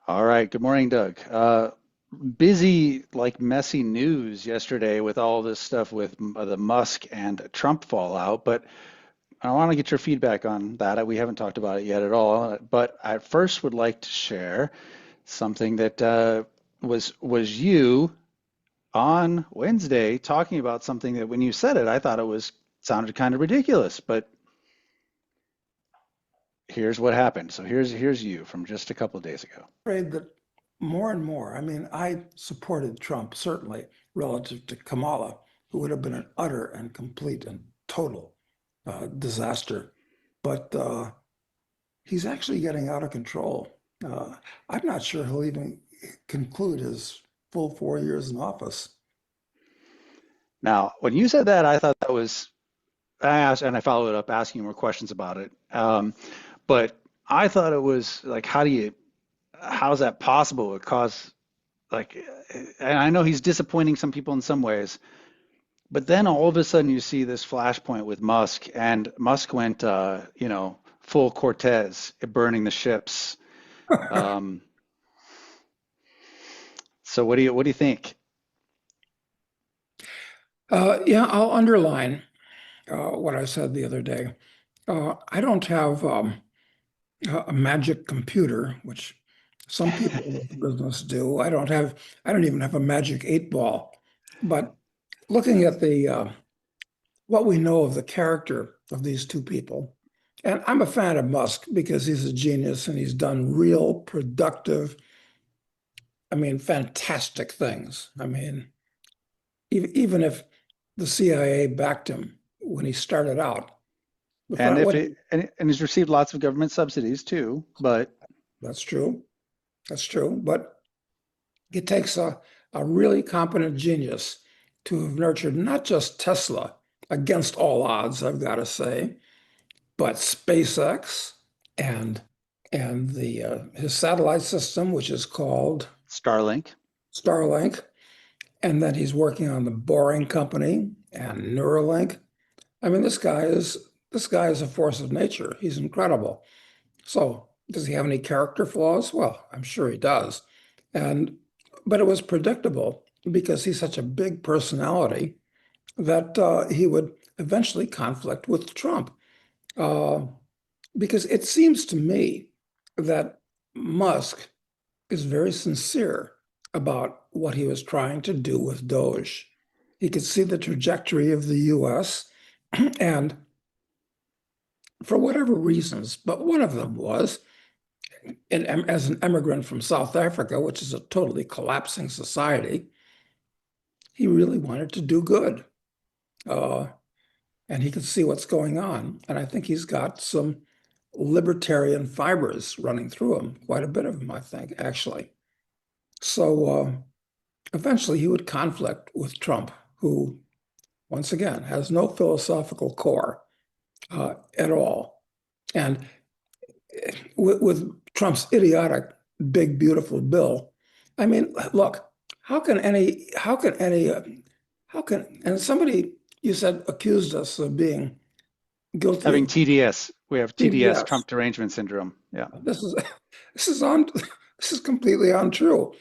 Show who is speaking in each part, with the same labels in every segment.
Speaker 1: All right. Good morning, Doug. Busy, like messy news yesterday with all this stuff with the Musk and Trump fallout, but I want to get your feedback on that. We haven't talked about it yet at all, but I first would like to share something that was you on Wednesday talking about something that when you said it, I thought it was sounded kind of ridiculous, but here's what happened. So here's you from just a couple of days ago.
Speaker 2: Afraid that more and more, I supported Trump, certainly, relative to Kamala, who would have been an utter and complete and total disaster. But he's actually getting out of control. Uh, I'm not sure he'll even conclude his full 4 years in office.
Speaker 1: Now, when you said that, I thought that was I asked and I followed it up asking more questions about it. But I thought it was like, how's that possible? It cause like, and I know he's disappointing some people in some ways, but then all of a sudden you see this flashpoint with Musk, and Musk went, full Cortez, burning the ships. Um, so what do you think?
Speaker 2: Yeah, I'll underline what I said the other day. I don't have a magic computer, which some people in this business do. I don't even have a magic 8 ball. But looking at the what we know of the character of these two people, and I'm a fan of Musk because he's a genius and he's done real productive, fantastic things. Even if the CIA backed him when he started out, the
Speaker 1: And
Speaker 2: fact
Speaker 1: if
Speaker 2: what
Speaker 1: it and he's received lots of government subsidies too, but
Speaker 2: that's true. That's true. But it takes a really competent genius to have nurtured not just Tesla against all odds, I've got to say, but SpaceX and the his satellite system, which is called
Speaker 1: Starlink.
Speaker 2: Starlink, and then he's working on the Boring Company and Neuralink. This guy is a force of nature. He's incredible. So, does he have any character flaws? Well, I'm sure he does. And but it was predictable because he's such a big personality that he would eventually conflict with Trump. Uh, because it seems to me that Musk is very sincere about what he was trying to do with Doge. He could see the trajectory of the US, and for whatever reasons, but one of them was, as an immigrant from South Africa, which is a totally collapsing society, he really wanted to do good. Uh, and he could see what's going on. And I think he's got some libertarian fibers running through him, quite a bit of them, I think, actually. So eventually he would conflict with Trump, who, once again, has no philosophical core at all. And with Trump's idiotic big beautiful bill, look, how can any how can and somebody you said accused us of being guilty
Speaker 1: Having
Speaker 2: of
Speaker 1: TDS. We have TDS,
Speaker 2: TDS.
Speaker 1: Trump derangement syndrome. Yeah.
Speaker 2: This is this is on this is completely untrue.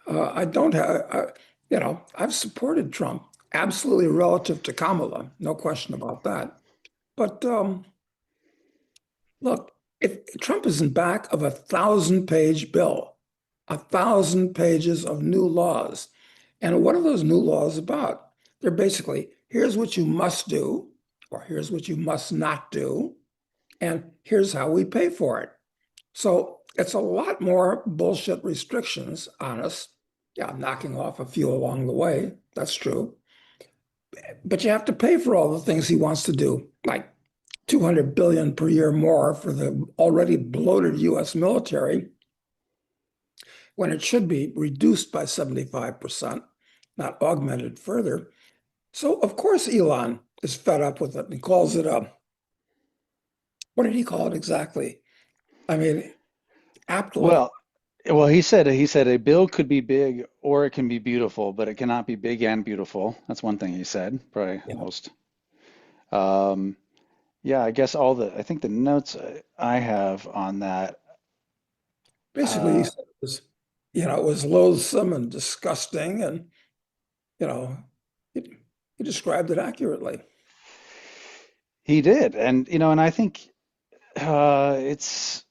Speaker 2: I don't have I've supported Trump absolutely relative to Kamala, no question about that. But look, if Trump is in back of 1,000-page bill, 1,000 pages of new laws, and what are those new laws about? They're basically, here's what you must do, or here's what you must not do, and here's how we pay for it. So it's a lot more bullshit restrictions on us. Yeah, knocking off a few along the way. That's true. But you have to pay for all the things he wants to do, like 200 billion per year more for the already bloated US military when it should be reduced by 75%, not augmented further. So of course Elon is fed up with it and calls it a, what did he call it exactly? I mean, aptly.
Speaker 1: Well, he said a bill could be big or it can be beautiful, but it cannot be big and beautiful. That's one thing he said. Probably
Speaker 2: Yeah.
Speaker 1: most. Um, yeah, I guess I think the notes I have on that.
Speaker 2: Basically, he
Speaker 1: Uh,
Speaker 2: said, was, it was loathsome and disgusting, and you know, it, he described it accurately.
Speaker 1: He did, and and I think it's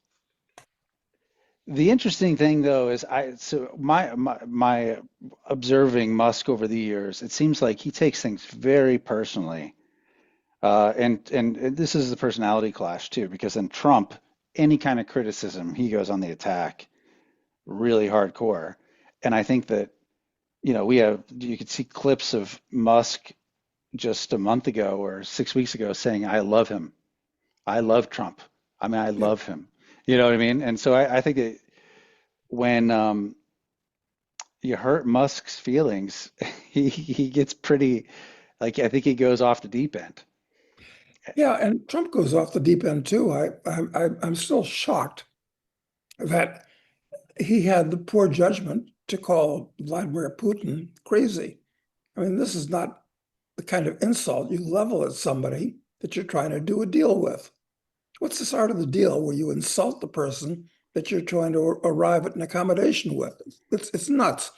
Speaker 1: the interesting thing though is my observing Musk over the years, it seems like he takes things very personally. And this is the personality clash too, because in Trump, any kind of criticism, he goes on the attack really hardcore. And I think that, you could see clips of Musk just a month ago or 6 weeks ago saying, I love him. I love Trump. I mean, I
Speaker 2: Yeah,
Speaker 1: love him. You know what I mean? And so I think that when you hurt Musk's feelings, he gets pretty, like, I think he goes off the deep end.
Speaker 2: yeah, and Trump goes off the deep end too. I'm still shocked that he had the poor judgment to call Vladimir Putin crazy. I mean, this is not the kind of insult you level at somebody that you're trying to do a deal with. What's this art of the deal where you insult the person that you're trying to arrive at an accommodation with? It's nuts.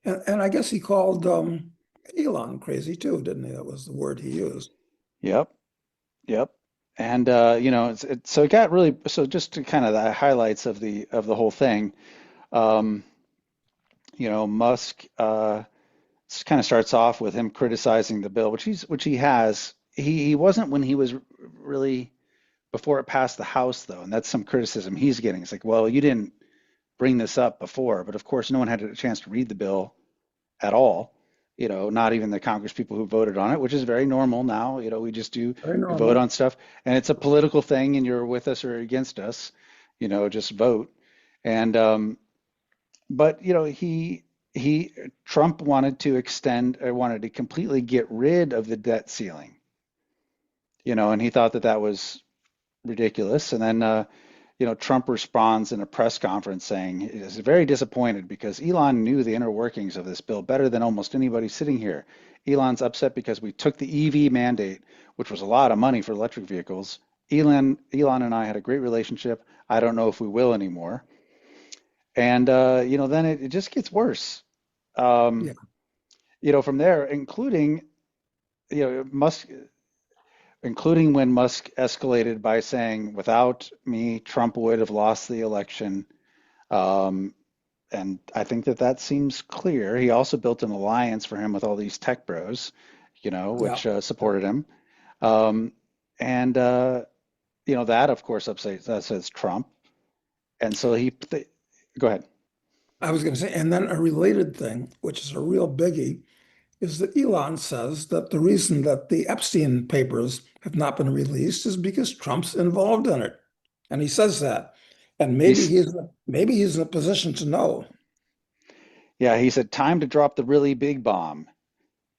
Speaker 2: And I guess he called Elon crazy too, didn't he? That was the word he used.
Speaker 1: Yep. Yep. And so it got really so just to kind of the highlights of the whole thing. Um, Musk kind of starts off with him criticizing the bill, which he has. He wasn't when he was really before it passed the House though, and that's some criticism he's getting. It's like, well, you didn't bring this up before, but of course, no one had a chance to read the bill at all. Not even the Congress people who voted on it, which is very normal now. We just
Speaker 2: Very
Speaker 1: we vote
Speaker 2: normal.
Speaker 1: on stuff, and it's a political thing, and you're with us or against us. Just vote. And but he Trump wanted to extend, or wanted to completely get rid of the debt ceiling. And he thought that that was ridiculous. And then Trump responds in a press conference saying he is very disappointed because Elon knew the inner workings of this bill better than almost anybody sitting here. Elon's upset because we took the EV mandate, which was a lot of money for electric vehicles. Elon and I had a great relationship. I don't know if we will anymore. And then it just gets worse. Um,
Speaker 2: Yeah.
Speaker 1: from there, Musk, including when Musk escalated by saying, "Without me, Trump would have lost the election." Um, and I think that that seems clear. He also built an alliance for him with all these tech bros,
Speaker 2: Yeah.
Speaker 1: which
Speaker 2: Yeah.
Speaker 1: supported him. Um, and that of course upsets Trump. And so go ahead.
Speaker 2: I was going to say, and then a related thing, which is a real biggie, is that Elon says that the reason that the Epstein papers have not been released is because Trump's involved in it. And he says that. And
Speaker 1: He's
Speaker 2: maybe he's in a position to know.
Speaker 1: Yeah, he said time to drop the really big bomb.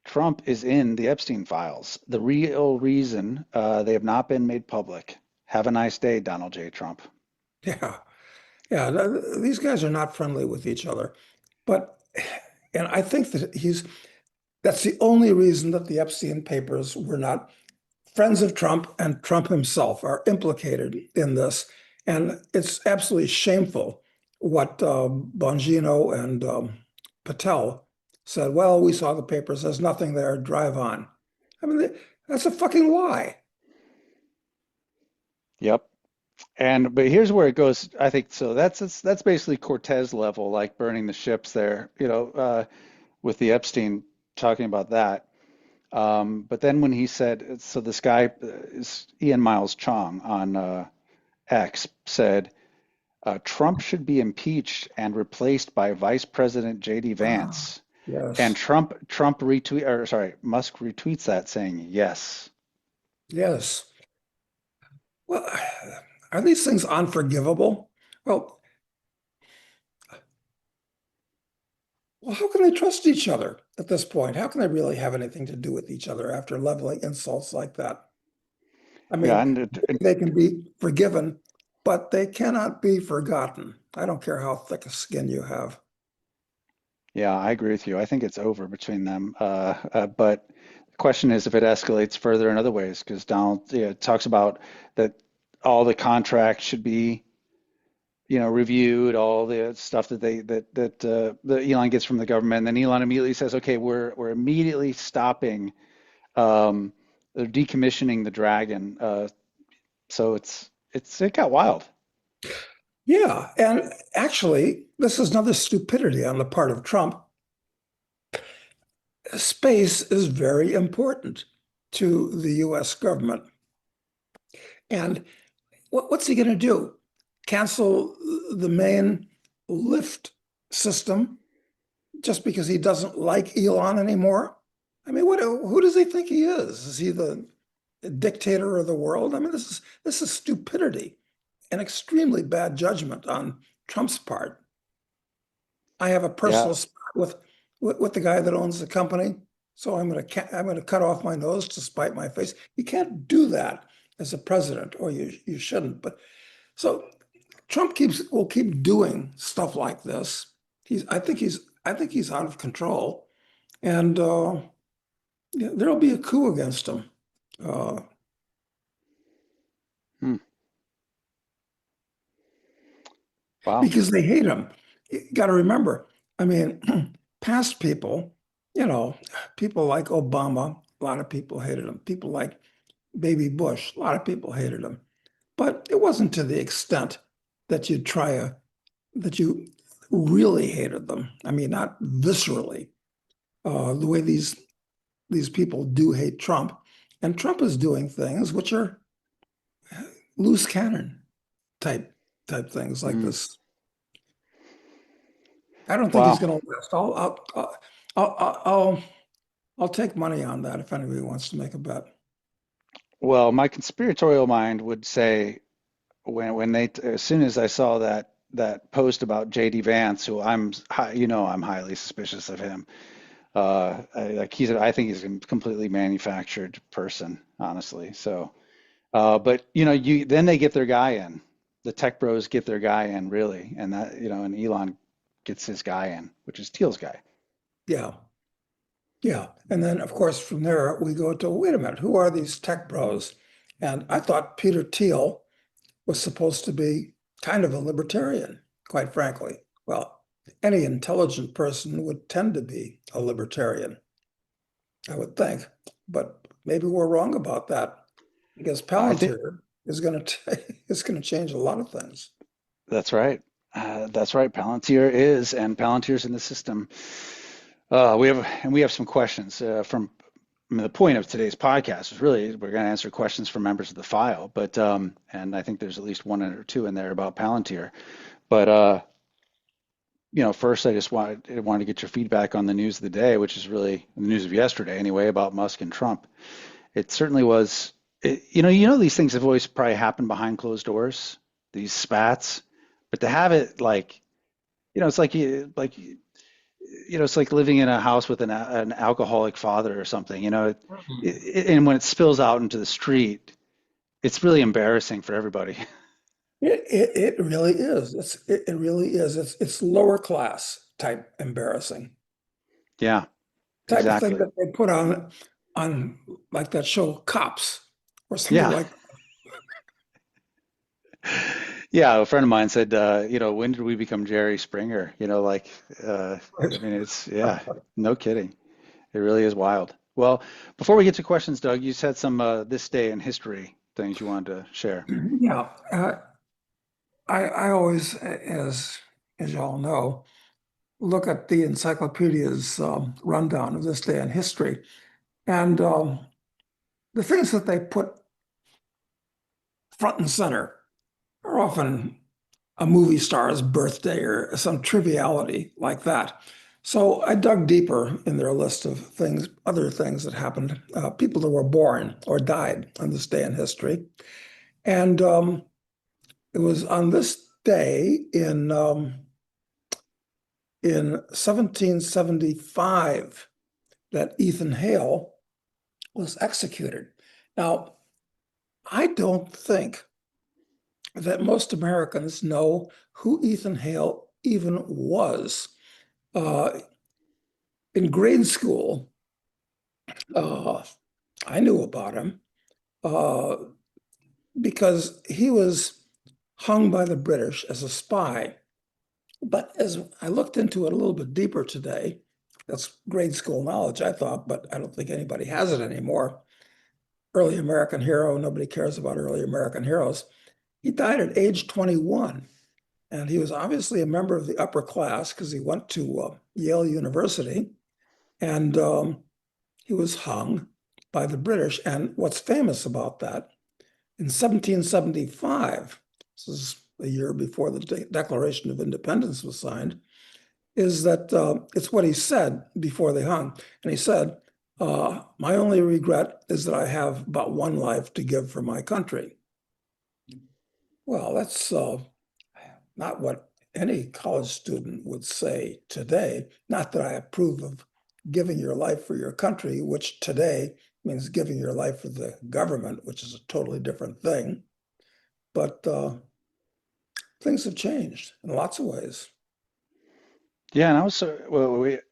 Speaker 1: Trump is in the Epstein files. The real reason they have not been made public. Have a nice day, Donald J. Trump.
Speaker 2: Yeah. Yeah. These guys are not friendly with each other. But and I think that that's the only reason that the Epstein papers were not friends of Trump, and Trump himself are implicated in this. And it's absolutely shameful what Bongino and Patel said. Well, we saw the papers. There's nothing there. Drive on. I mean, that's a fucking lie.
Speaker 1: Yep. But here's where it goes. I think so. That's basically Cortez level, like burning the ships there. With the Epstein talking about that. But then when he said, so this guy is Ian Miles Chong on X said Trump should be impeached and replaced by Vice President J.D.
Speaker 2: Ah,
Speaker 1: Vance. And
Speaker 2: yes,
Speaker 1: Musk retweets that saying yes.
Speaker 2: yes. Well, are these things unforgivable? Well, well, how can they trust each other at this point? How can they really have anything to do with each other after leveling insults like that? I
Speaker 1: Yeah,
Speaker 2: mean, they can be forgiven, but they cannot be forgotten. I don't care how thick a skin you have.
Speaker 1: yeah, I agree with you. I think it's over between them. But the question is if it escalates further in other ways, because Donald, talks about that all the contracts should be reviewed all the stuff that Elon gets from the government. And then Elon immediately says, "Okay, we're immediately stopping, um, they're decommissioning the Dragon." So it got wild.
Speaker 2: Yeah, and actually, this is another stupidity on the part of Trump. Space is very important to the US government. And what's he going to do? Cancel the main lift system just because he doesn't like Elon anymore? I mean, who does he think he is? Is he the dictator of the world? I mean, this is stupidity and extremely bad judgment on Trump's part. I have a
Speaker 1: Yeah,
Speaker 2: personal spot with the guy that owns the company, so I'm going to cut off my nose to spite my face. You can't do that as a president, or you shouldn't. But so Trump will keep doing stuff like this. I think he's out of control, and yeah, there'll be a coup against him uh,
Speaker 1: hmm. Wow.
Speaker 2: because they hate him. You got to remember, I mean, past people, you know, people like Obama, a lot of people hated him. People like Baby Bush, a lot of people hated him. But it wasn't to the extent that that you really hated them. I mean, not viscerally, the way these people do hate Trump. And Trump is doing things which are loose cannon type things like
Speaker 1: Mm.
Speaker 2: this. I don't think he's
Speaker 1: Wow.
Speaker 2: going to last. I'll I'll take money on that if anybody wants to make a bet.
Speaker 1: Well, my conspiratorial mind would say when as soon as I saw that post about JD Vance, who I'm highly suspicious of him. I think he's a completely manufactured person, honestly. So, but you then they get their guy in. The tech bros get their guy in, really, and and Elon gets his guy in, which is Thiel's guy.
Speaker 2: Yeah, yeah. And then, of course, from there we go to wait a minute, who are these tech bros? And I thought Peter Thiel was supposed to be kind of a libertarian, quite frankly. Well, any intelligent person would tend to be a libertarian, I would think. But maybe we're wrong about that because
Speaker 1: I think
Speaker 2: Palantir is going to is going to change a lot of things.
Speaker 1: that's right. That's right. Palantir is, and Palantir's in the system. We have some questions from. I mean, the point of today's podcast is really we're going to answer questions from members of the file, but and I think there's at least one or two in there about Palantir. But first I just wanted to get your feedback on the news of the day, which is really the news of yesterday anyway, about Musk and Trump. It certainly was. These things have always probably happened behind closed doors, these spats, but to have it like, it's it's like living in a house with an alcoholic father or something. And when it spills out into the street, it's really embarrassing for everybody.
Speaker 2: It really is. It really is. It's lower class type embarrassing.
Speaker 1: Yeah,
Speaker 2: Type of thing
Speaker 1: exactly.
Speaker 2: that they put on like that show Cops or something
Speaker 1: Yeah.
Speaker 2: like
Speaker 1: Yeah, a friend of mine said, when did we become Jerry Springer? I
Speaker 2: that.
Speaker 1: mean, yeah, no kidding. It really is wild. Well, before we get to questions, Doug, you said some this day in history things you wanted to share.
Speaker 2: Yeah, I always, as you all know, look at the encyclopedia's rundown of this day in history, and the things that they put front and center are often a movie star's birthday or some triviality like that. So I dug deeper in their list of things, other things that happened, people that were born or died on this day in history. And it was on this day in 1775 that Ethan Hale was executed. Now, I don't think that most Americans know who Ethan Hale even was. Uh, in grade school, uh, I knew about him uh, because he was hung by the British as a spy. But as I looked into it a little bit deeper today, that's grade school knowledge, I thought, but I don't think anybody has it anymore. Early American hero, nobody cares about early American heroes. He died at age 21, and he was obviously a member of the upper class because he went to Yale University, and he was hung by the British. And what's famous about that, in 1775, this is a year before the Declaration of Independence was signed, is that it's what he said before they hung. And he said, my only regret is that I have about one life to give for my country. Well, that's not what any college student would say today. Not that I approve of giving your life for your country, which today means giving your life for the government, which is a totally different thing. But things have changed in lots of ways.
Speaker 1: Yeah, and I was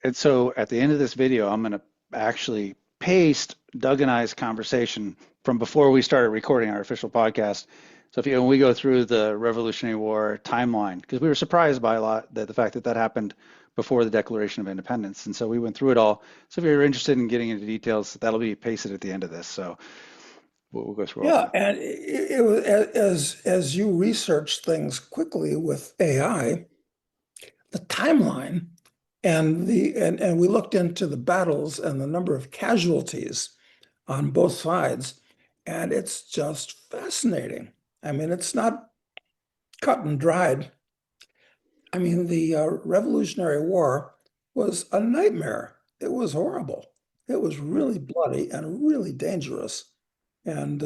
Speaker 1: and so at the end of this video, I'm going to actually paste Doug and I's conversation from before we started recording our official podcast. So if you when we go through the Revolutionary War timeline, because we were surprised by a lot that the fact that that happened before the Declaration of Independence, and so we went through it all. So if you're interested in getting into details, that'll be pasted at the end of this. So we'll go through all
Speaker 2: Yeah,
Speaker 1: that.
Speaker 2: and it was as you research things quickly with AI, the timeline and we looked into the battles and the number of casualties on both sides, and it's just fascinating. I mean, it's not cut and dried. I mean, the Revolutionary War was a nightmare. It was horrible. It was really bloody and really dangerous, and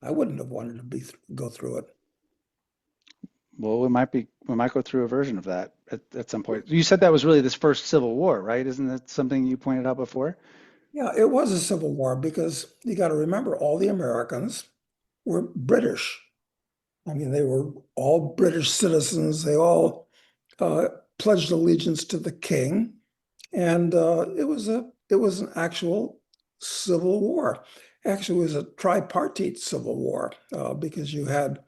Speaker 2: I wouldn't have wanted to go through it.
Speaker 1: Well, we might go through a version of that at some point. You said that was really this first Civil War, right? Isn't that something you pointed out before?
Speaker 2: Yeah, it was a civil war because you got to remember all the Americans were British. I mean, they were all British citizens. They all uh, pledged allegiance to the king, and it was an actual civil war. Actually, it was a tripartite civil war because you had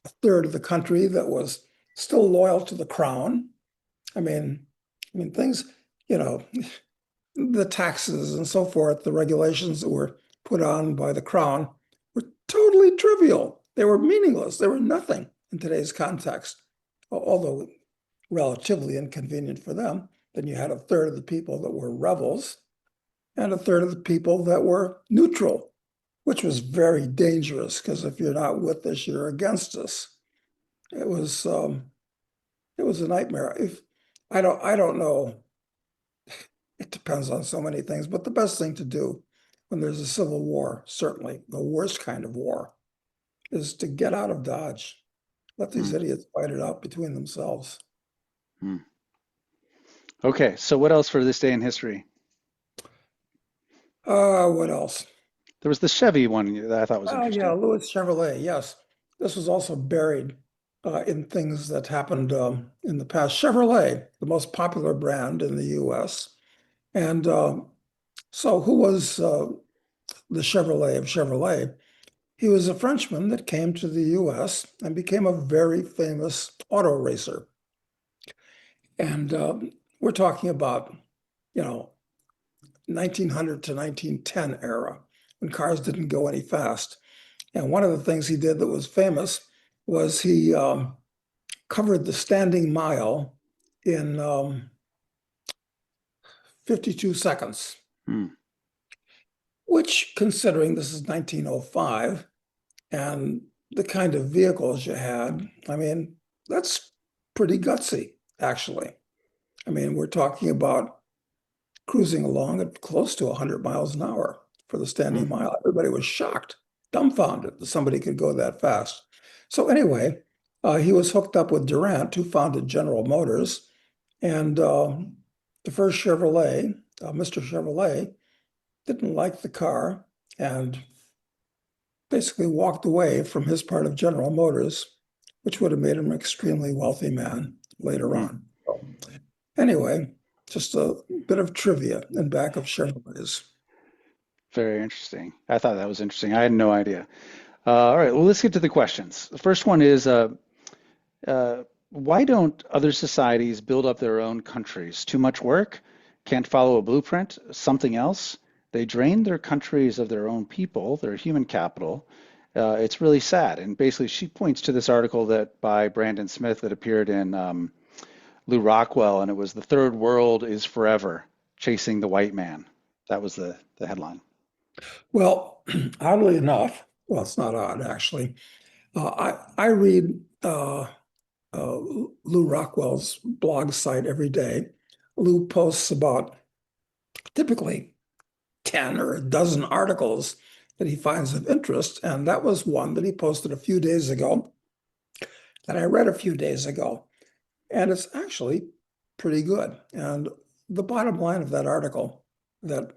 Speaker 2: a third of the country that was still loyal to the crown. I mean, things, you know, the taxes and so forth, the regulations that were put on by the crown were totally trivial. They were meaningless. They were nothing in today's context, although relatively inconvenient for them. Then you had a third of the people that were rebels and a third of the people that were neutral, which was very dangerous because if you're not with us, you're against us. It was it was a nightmare. If I don't know, it depends on so many things, but the best thing to do when there's a civil war, certainly the worst kind of war, is to get out of Dodge. Let these
Speaker 1: Hmm,
Speaker 2: idiots fight it out between themselves.
Speaker 1: hmm. Okay, so what else for this day in history?
Speaker 2: What else?
Speaker 1: There was the Chevy one that I thought was
Speaker 2: Oh yeah,
Speaker 1: interesting.
Speaker 2: Louis Chevrolet. Yes, this was also buried in things that happened in the past. Chevrolet, the most popular brand in the U.S. And so, who was the Chevrolet of Chevrolet? He was a Frenchman that came to the US and became a very famous auto racer. And we're talking about, you know, 1900 to 1910 era when cars didn't go any fast. And one of the things he did that was famous was he covered the standing mile in 52 seconds,
Speaker 1: Hmm,
Speaker 2: which, considering this is 1905 and the kind of vehicles you had, I mean, that's pretty gutsy, actually. I mean, we're talking about cruising along at close to 100 miles an hour for the
Speaker 1: hmm,
Speaker 2: standing mile. Everybody was shocked, dumbfounded that somebody could go that fast. So anyway, he was hooked up with Durant, who founded General Motors, and the first Chevrolet, Mr. Chevrolet, didn't like the car and basically walked away from his part of General Motors, which would have made him an extremely wealthy man later
Speaker 1: hmm.
Speaker 2: on. So anyway, just a bit of trivia in back of Chevrolets.
Speaker 1: Very interesting. I thought that was interesting. I had no idea. All right, well, let's get to the questions. The first one is why don't other societies build up their own countries? Too much work? Can't follow a blueprint? Something else? They drain their countries of their own people, their human capital. It's really sad. And basically, she points to this article that by Brandon Smith that appeared in Lou Rockwell, and it was "The Third World is Forever, Chasing the White Man." That was the headline.
Speaker 2: Well, oddly enough, well, it's not odd actually. I read uh, Lou Rockwell's blog site every day. Lou posts about typically 10 or a dozen articles that he finds of interest, and that was one that he posted a few days ago that I read a few days ago, and it's actually pretty good. And the bottom line of that article that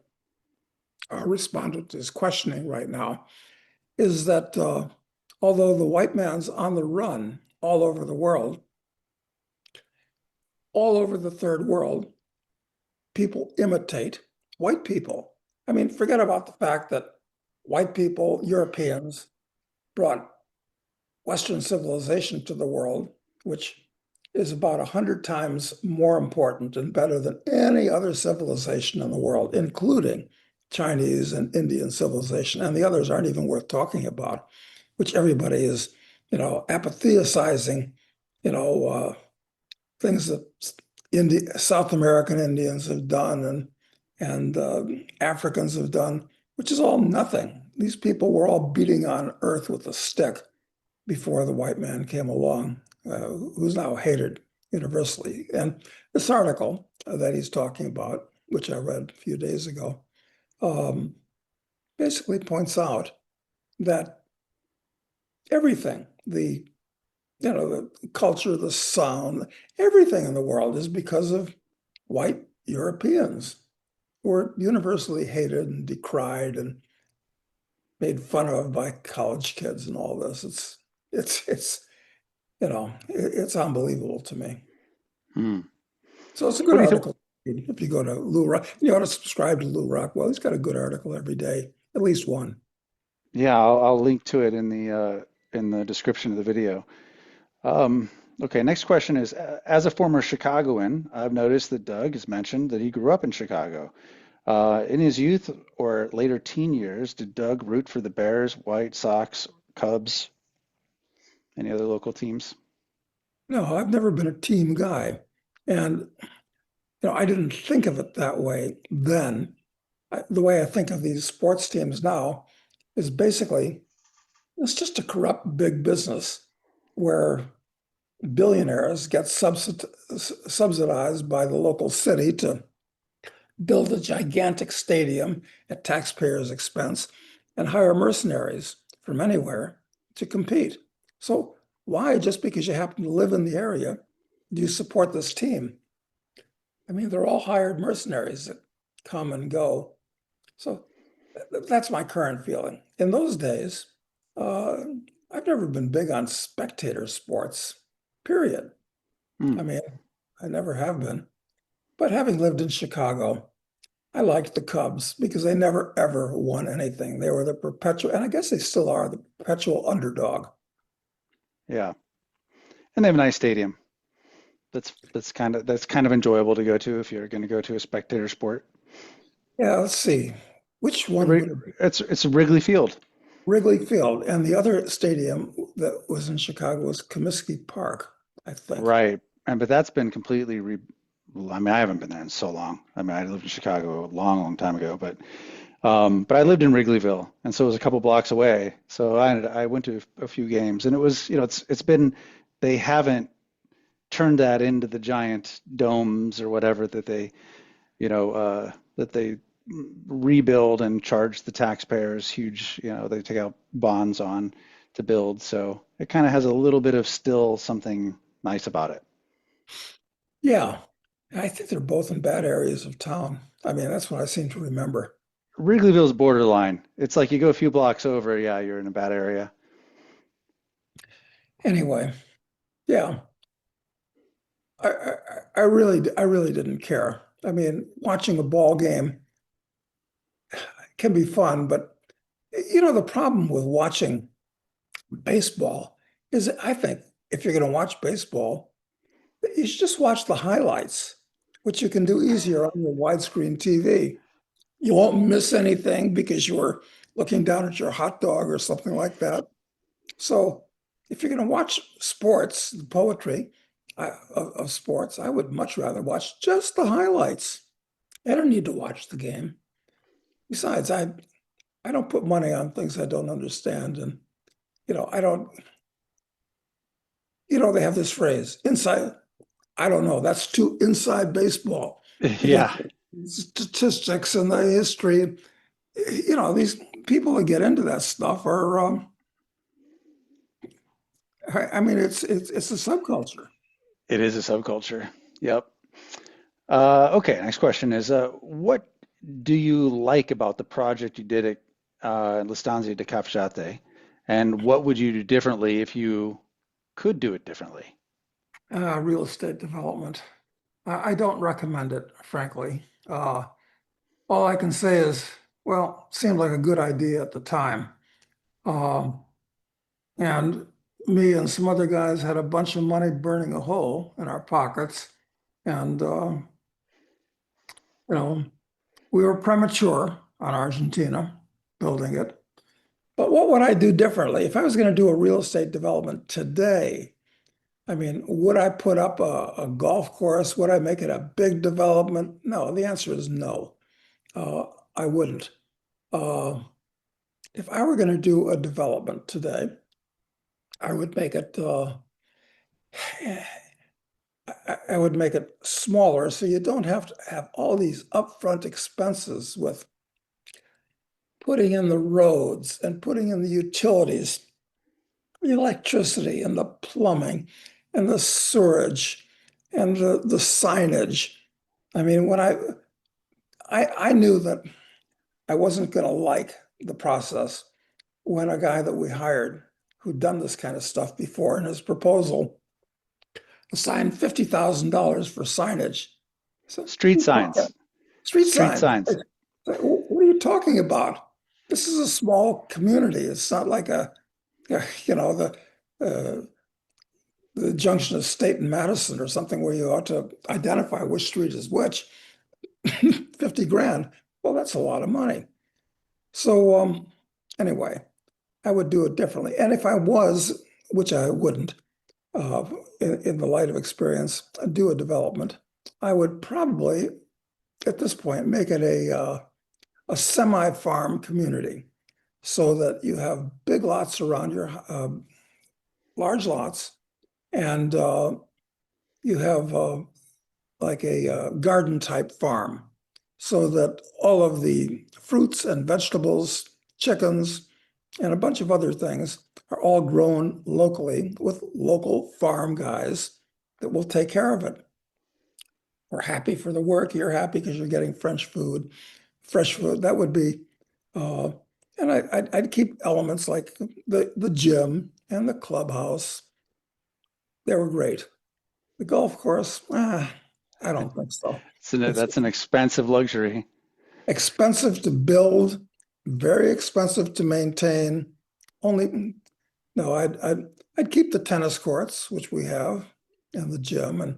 Speaker 2: our respondent is questioning right now is that although the white man's on the run all over the world, all over the third world, people imitate white people. I mean, forget about the fact that white people, Europeans, brought Western civilization to the world, which is about 100 times more important and better than any other civilization in the world, including Chinese and Indian civilization. And the others aren't even worth talking about, which everybody is, apatheticizing, things that South American Indians have done and Africans have done, which is all nothing. These people were all beating on earth with a stick before the white man came along, who's now hated universally. And this article that he's talking about, which I read a few days ago, um, basically points out that everything, the culture, the sound, everything in the world is because of white Europeans who were universally hated and decried and made fun of by college kids and all this. It's it's unbelievable to me.
Speaker 1: Hmm.
Speaker 2: So it's a
Speaker 1: What
Speaker 2: good
Speaker 1: do you think?
Speaker 2: article. If you go to Lou Rock, you ought to subscribe to Lou Rockwell. He's got a good article every day, at least one.
Speaker 1: Yeah, I'll link to it in the description of the video. Um, okay, next question is, as a former Chicagoan, I've noticed that Doug has mentioned that he grew up in Chicago. In his youth or later teen years, did Doug root for the Bears, White Sox, Cubs, any other local teams?
Speaker 2: No, I've never been a team guy. And, I didn't think of it that way then. The way I think of these sports teams now is basically it's just a corrupt big business where billionaires get subsidized by the local city to build a gigantic stadium at taxpayers' expense and hire mercenaries from anywhere to compete. So why, just because you happen to live in the area, do you support this team? I mean, they're all hired mercenaries that come and go. So that's my current feeling. In those days, uh, I've never been big on spectator sports, period.
Speaker 1: Hmm.
Speaker 2: I mean, I never have been. But having lived in Chicago, I liked the Cubs because they never ever won anything. They were the perpetual, and I guess they still are the perpetual underdog.
Speaker 1: Yeah, and they have a nice stadium. That's kind of enjoyable to go to if you're going to go to a spectator sport.
Speaker 2: Yeah, let's see. Which one
Speaker 1: Ri-
Speaker 2: would it be?
Speaker 1: it's Wrigley Field,
Speaker 2: Wrigley Field. And the other stadium that was in Chicago was Comiskey Park, I think.
Speaker 1: right? And but that's been completely re. I mean, I haven't been there in so long. I mean, I lived in Chicago a long, long time ago, but I lived in Wrigleyville, and so it was a couple blocks away. So I went to a few games, and it was, it's been, they haven't turned that into the giant domes or whatever that they rebuild and charge the taxpayers huge, they take out bonds on to build. So it kind of has a little bit of still something nice about it.
Speaker 2: Yeah, I think they're both in bad areas of town. I mean, that's what I seem to remember.
Speaker 1: Wrigleyville's borderline. It's like you go a few blocks over, yeah, you're in a bad area.
Speaker 2: Anyway, yeah, I really didn't care. I mean, watching a ball game can be fun, but the problem with watching Baseball is, I think, if you're going to watch baseball, you should just watch the highlights, which you can do easier on your widescreen TV. You won't miss anything because you were looking down at your hot dog or something like that. So if you're going to watch sports, the poetry of sports, I would much rather watch just the highlights. I don't need to watch the game. Besides, I don't put money on things I don't understand. And, I don't, they have this phrase, inside, I don't know, that's too inside baseball because
Speaker 1: Yeah,
Speaker 2: statistics and the history, these people that get into that stuff are, I mean, it's a subculture.
Speaker 1: it is a subculture. Yep. Okay, next question is what do you like about the project you did at L'Istanza di Capsate, and what would you do differently if you could do it differently?
Speaker 2: Real estate development. I don't recommend it, frankly. All I can say is, well, seemed like a good idea at the time. Um, and me and some other guys had a bunch of money burning a hole in our pockets. And, you know, we were premature on Argentina building it. But what would I do differently? If I was going to do a real estate development today, I mean, would I put up a golf course? Would I make it a big development? No, the answer is no. Uh, I wouldn't. Uh, if I were going to do a development today, I would make it. I would make it smaller, so you don't have to have all these upfront expenses with putting in the roads and putting in the utilities, the electricity and the plumbing and the sewerage and the signage. I mean, when I knew that I wasn't going to like the process when a guy that we hired who'd done this kind of stuff before in his proposal assigned $50,000 for signage. So,
Speaker 1: Street signs.
Speaker 2: street
Speaker 1: Street
Speaker 2: signs.
Speaker 1: signs.
Speaker 2: What are you talking about? This is a small community. It's not like you know, uh, the junction of State and Madison or something where you ought to identify which street is which. 50 grand. Well, that's a lot of money. So anyway, I would do it differently. And if I was, which I wouldn't, uh, in the light of experience, do a development, I would probably, at this point, make it a semi-farm community so that you have big lots around your large lots, and you have like a garden type farm so that all of the fruits and vegetables, chickens, and a bunch of other things are all grown locally with local farm guys that will take care of it. We're happy for the work. You're happy because you're getting fresh food. That would be, uh, and I'd keep elements like the gym and the clubhouse. They were great. The golf course, I don't think so. It's
Speaker 1: That's an expensive luxury.
Speaker 2: expensive to build, very expensive to maintain. Only, no, I'd keep the tennis courts, which we have, and the gym, and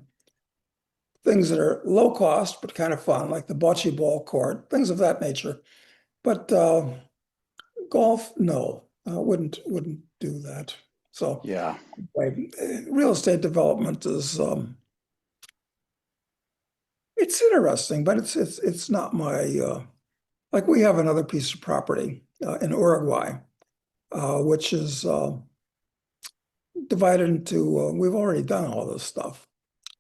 Speaker 2: things that are low cost but kind of fun, like the bocce ball court, things of that nature. But golf, no, wouldn't do that. So,
Speaker 1: Yeah.
Speaker 2: anyway, real estate development is it's interesting, but it's not my like we have another piece of property in Uruguay, which is divided into, we've already done all this stuff,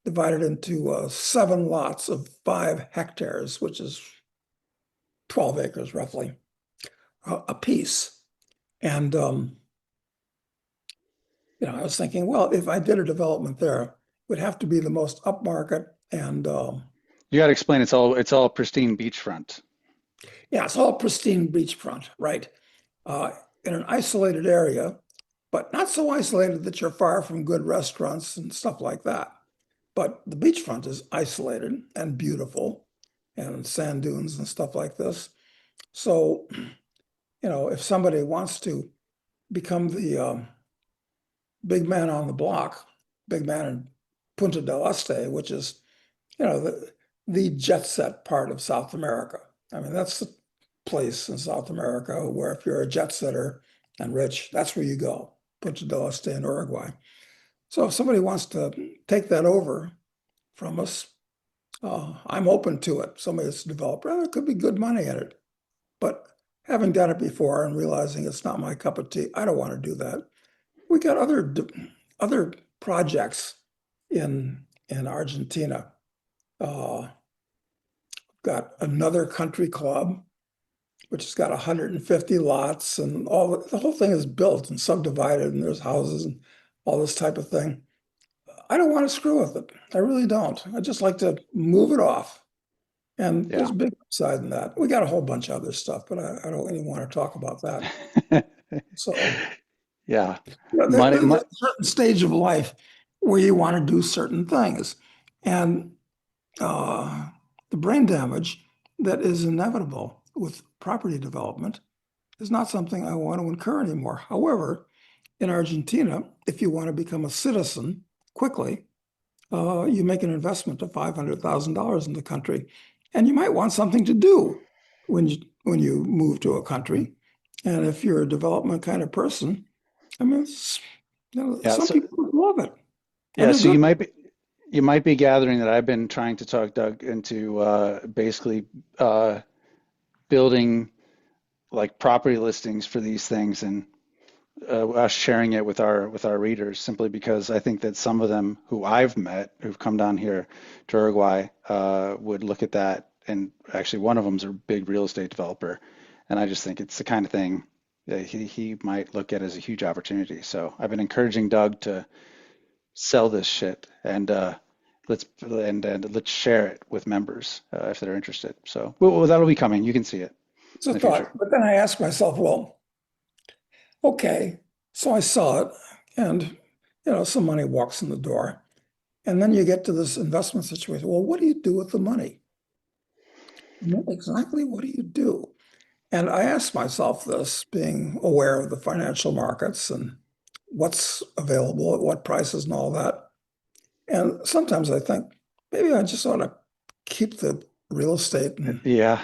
Speaker 2: divided into 7 lots of 5 hectares, which is 12 acres roughly, a piece. And, I was thinking, well, if I did a development there, it would have to be the most upmarket. And
Speaker 1: You got to explain it's all pristine beachfront.
Speaker 2: yeah, it's all pristine beachfront, right? Uh, in an isolated area, but not so isolated that you're far from good restaurants and stuff like that. But the beachfront is isolated and beautiful and sand dunes and stuff like this. So, if somebody wants to become the big man on the block, big man in Punta del Este, which is, the jet set part of South America. I mean, that's the place in South America where if you're a jet setter and rich, that's where you go, Punta del Este in Uruguay. So if somebody wants to take that over from us, I'm open to it. Somebody that's a developer, there could be good money in it. But having done it before and realizing it's not my cup of tea, I don't want to do that. We got other projects in Argentina. Uh, got another country club, which has got 150 lots, and the whole thing is built and subdivided, and there's houses and all this type of thing. I don't want to screw with it. I really don't. I just like to move it off. And there's
Speaker 1: Yeah.
Speaker 2: a big upside in that. We got a whole bunch of other stuff, but I don't really want to talk about that. So,
Speaker 1: Yeah. Money,
Speaker 2: there's a certain stage of life where you want to do certain things. And uh, the brain damage that is inevitable with property development is not something I want to incur anymore. However, in Argentina, if you want to become a citizen quickly, you make an investment of $500,000 in the country, and you might want something to do when you move to a country. And if you're a development kind of person, I mean,
Speaker 1: yeah.
Speaker 2: some
Speaker 1: So,
Speaker 2: people love it, and
Speaker 1: yeah.
Speaker 2: they're
Speaker 1: So
Speaker 2: good.
Speaker 1: you might be gathering that I've been trying to talk Doug into basically building like property listings for these things and us sharing it with our readers simply because I think that some of them who I've met who've come down here to Uruguay would look at that and actually one of them's a big real estate developer and I just think it's the kind of thing that he might look at as a huge opportunity. So I've been encouraging Doug to sell this shit and and let's share it with members if they're interested. So that'll be coming. You can see it
Speaker 2: It's a
Speaker 1: in the future.
Speaker 2: thought. But then I ask myself, well, okay, so I saw it, and some money walks in the door, and then you get to this investment situation. Well, what do you do with the money? Exactly, what do you do? And I asked myself this, being aware of the financial markets and what's available at what prices and all that. And sometimes I think maybe I just ought to keep the real estate and,
Speaker 1: Yeah.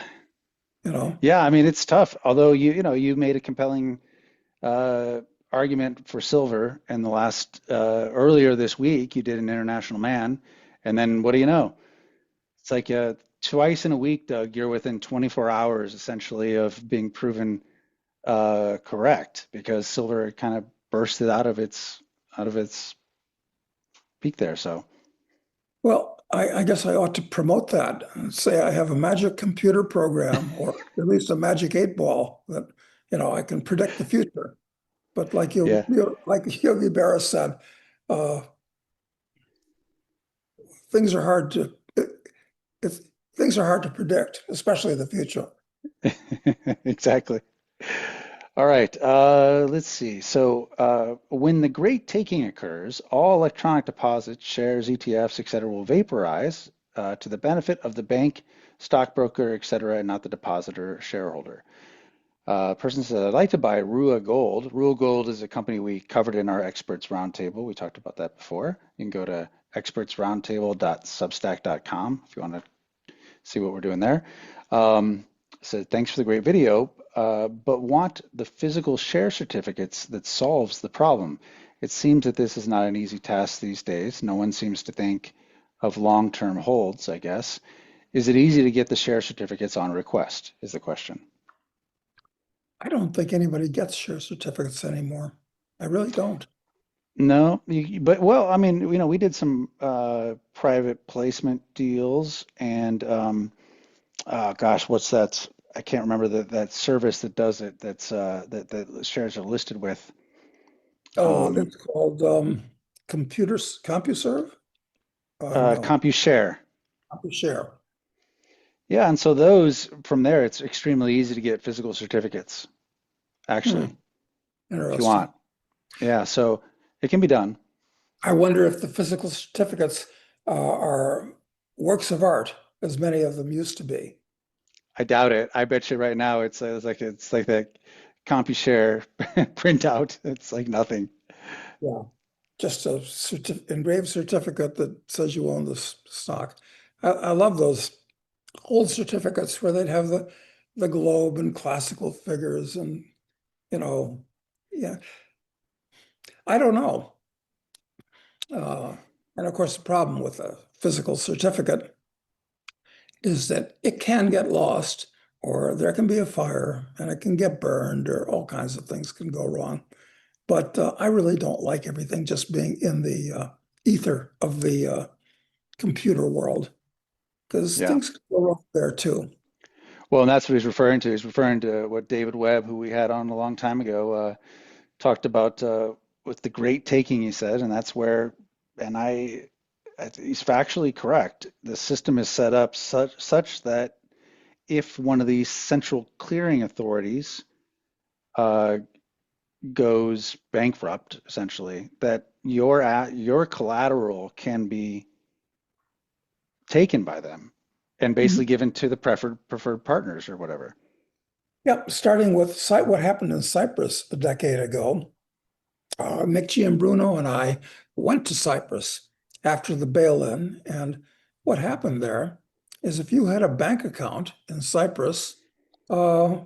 Speaker 2: you know,
Speaker 1: Yeah, I mean it's tough. Although you know you made a compelling uh, argument for silver in the last earlier this week. You did an international man, and then what do you know? It's like twice in a week, Doug. You're within 24 hours essentially of being proven correct because silver kind of bursted out of its peak there. So
Speaker 2: well, I guess I ought to promote that and say I have a magic computer program or at least a magic 8 ball that, I can predict the future. But
Speaker 1: yeah,
Speaker 2: like Yogi Berra said, uh, things are hard to it's, things are hard to predict, especially the future.
Speaker 1: exactly. All right, let's see. So, when the great taking occurs, all electronic deposits, shares, ETFs, etc., will vaporize to the benefit of the bank, stockbroker, etc., and not the depositor or shareholder. Person says, I'd like to buy Rua Gold. Rua Gold is a company we covered in our Experts Roundtable. We talked about that before. You can go to expertsroundtable.substack.com if you want to see what we're doing there. Um, so thanks for the great video, but want the physical share certificates that solves the problem. It seems that this is not an easy task these days. No one seems to think of long-term holds, I guess. Is it easy to get the share certificates on request, is the question.
Speaker 2: I don't think anybody gets share certificates anymore. I really don't.
Speaker 1: No, but well, I mean, you know, we did some private placement deals and oh gosh, what's that? I can't remember that service that does it. That shares are listed with.
Speaker 2: Oh,
Speaker 1: Um,
Speaker 2: it's called CompuServe? No,
Speaker 1: CompuShare.
Speaker 2: CompuShare.
Speaker 1: Yeah, and so those from there, it's extremely easy to get physical certificates,
Speaker 2: Hmm,
Speaker 1: actually, if you
Speaker 2: interesting.
Speaker 1: want. Yeah, so it can be done.
Speaker 2: I wonder if the physical certificates are works of art, as many of them used to be.
Speaker 1: I doubt it. I bet you right now it's like that CompuShare printout. It's like nothing.
Speaker 2: Yeah. just a engraved certificate that says you own this stock. I love those old certificates where they'd have the globe and classical figures and you know, yeah, I don't know. Uh, and of course, the problem with a physical certificate is that it can get lost, or there can be a fire, and it can get burned, or all kinds of things can go wrong. But I really don't like everything just being in the ether of the computer world because
Speaker 1: Yeah.
Speaker 2: things can go wrong there too.
Speaker 1: Well, and that's what he's referring to. He's referring to what David Webb, who we had on a long time ago, talked about with the great taking, he said, and that's where, and he's factually correct. The system is set up such that if one of these central clearing authorities uh, goes bankrupt, essentially, that your collateral can be taken by them and basically
Speaker 2: Mhm.
Speaker 1: given to the preferred partners or whatever.
Speaker 2: Yep, starting with what happened in Cyprus a decade ago. Nick Giambruno and I went to Cyprus after the bail-in, and what happened there is if you had a bank account in Cyprus, uh,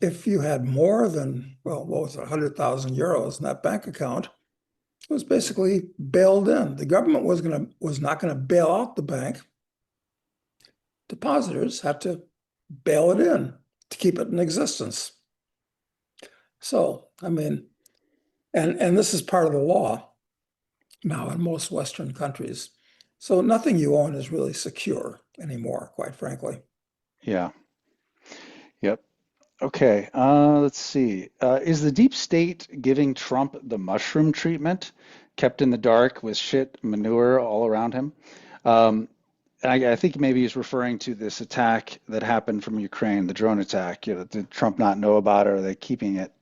Speaker 2: if you had more than, well, what was it, 100,000 euros in that bank account, it was basically bailed in. The government was not going to bail out the bank. Depositors had to bail it in to keep it in existence. So, I mean, and this is part of the law now in most Western countries. So nothing you own is really secure anymore, quite frankly.
Speaker 1: Yeah. Yep. Okay. Let's see. Is the deep state giving Trump the mushroom treatment, kept in the dark with shit manure all around him? Um, I think maybe he's referring to this attack that happened from Ukraine, the drone attack. Did Trump not know about it, or are they keeping it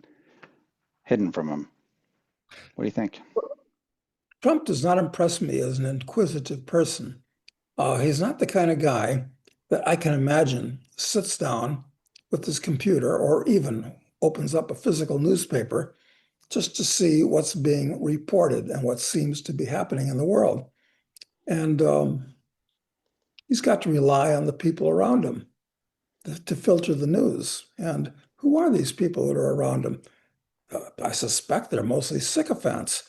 Speaker 1: hidden from him? What do you think?
Speaker 2: Trump does not impress me as an inquisitive person. He's not the kind of guy that I can imagine sits down with his computer or even opens up a physical newspaper just to see what's being reported and what seems to be happening in the world. And he's got to rely on the people around him to filter the news. And who are these people that are around him? I suspect they're mostly sycophants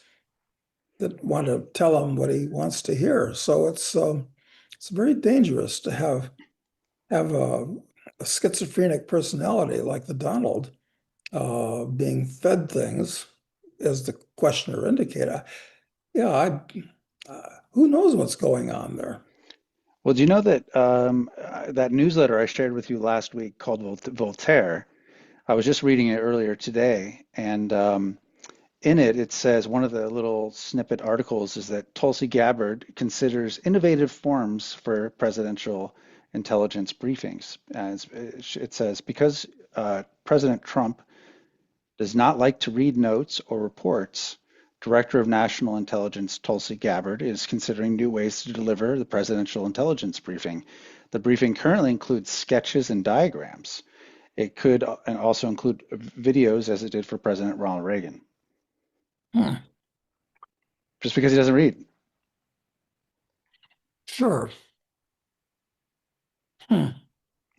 Speaker 2: that want to tell him what he wants to hear. So it's very dangerous to have a schizophrenic personality like the Donald being fed things, as the questioner indicated. Yeah, who knows what's going on there?
Speaker 1: Well, do you know that that newsletter I shared with you last week called Voltaire? I was just reading it earlier today, and in it, it says one of the little snippet articles is that Tulsi Gabbard considers innovative forms for presidential intelligence briefings. It says, because President Trump does not like to read notes or reports, Director of National Intelligence Tulsi Gabbard is considering new ways to deliver the presidential intelligence briefing. The briefing currently includes sketches and diagrams. It could and also include videos as it did for President Ronald Reagan,
Speaker 2: Hmm,
Speaker 1: just because he doesn't read.
Speaker 2: sure. Hmm.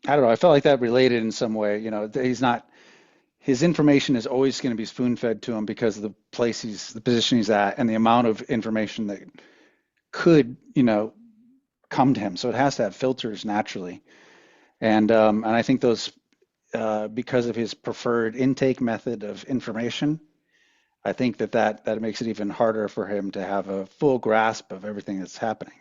Speaker 1: I don't know. I felt like that related in some way. He's not, his information is always going to be spoon fed to him because of the position he's at, and the amount of information that could, come to him. So it has to have filters naturally. And I think those, because of his preferred intake method of information, I think that makes it even harder for him to have a full grasp of everything that's happening.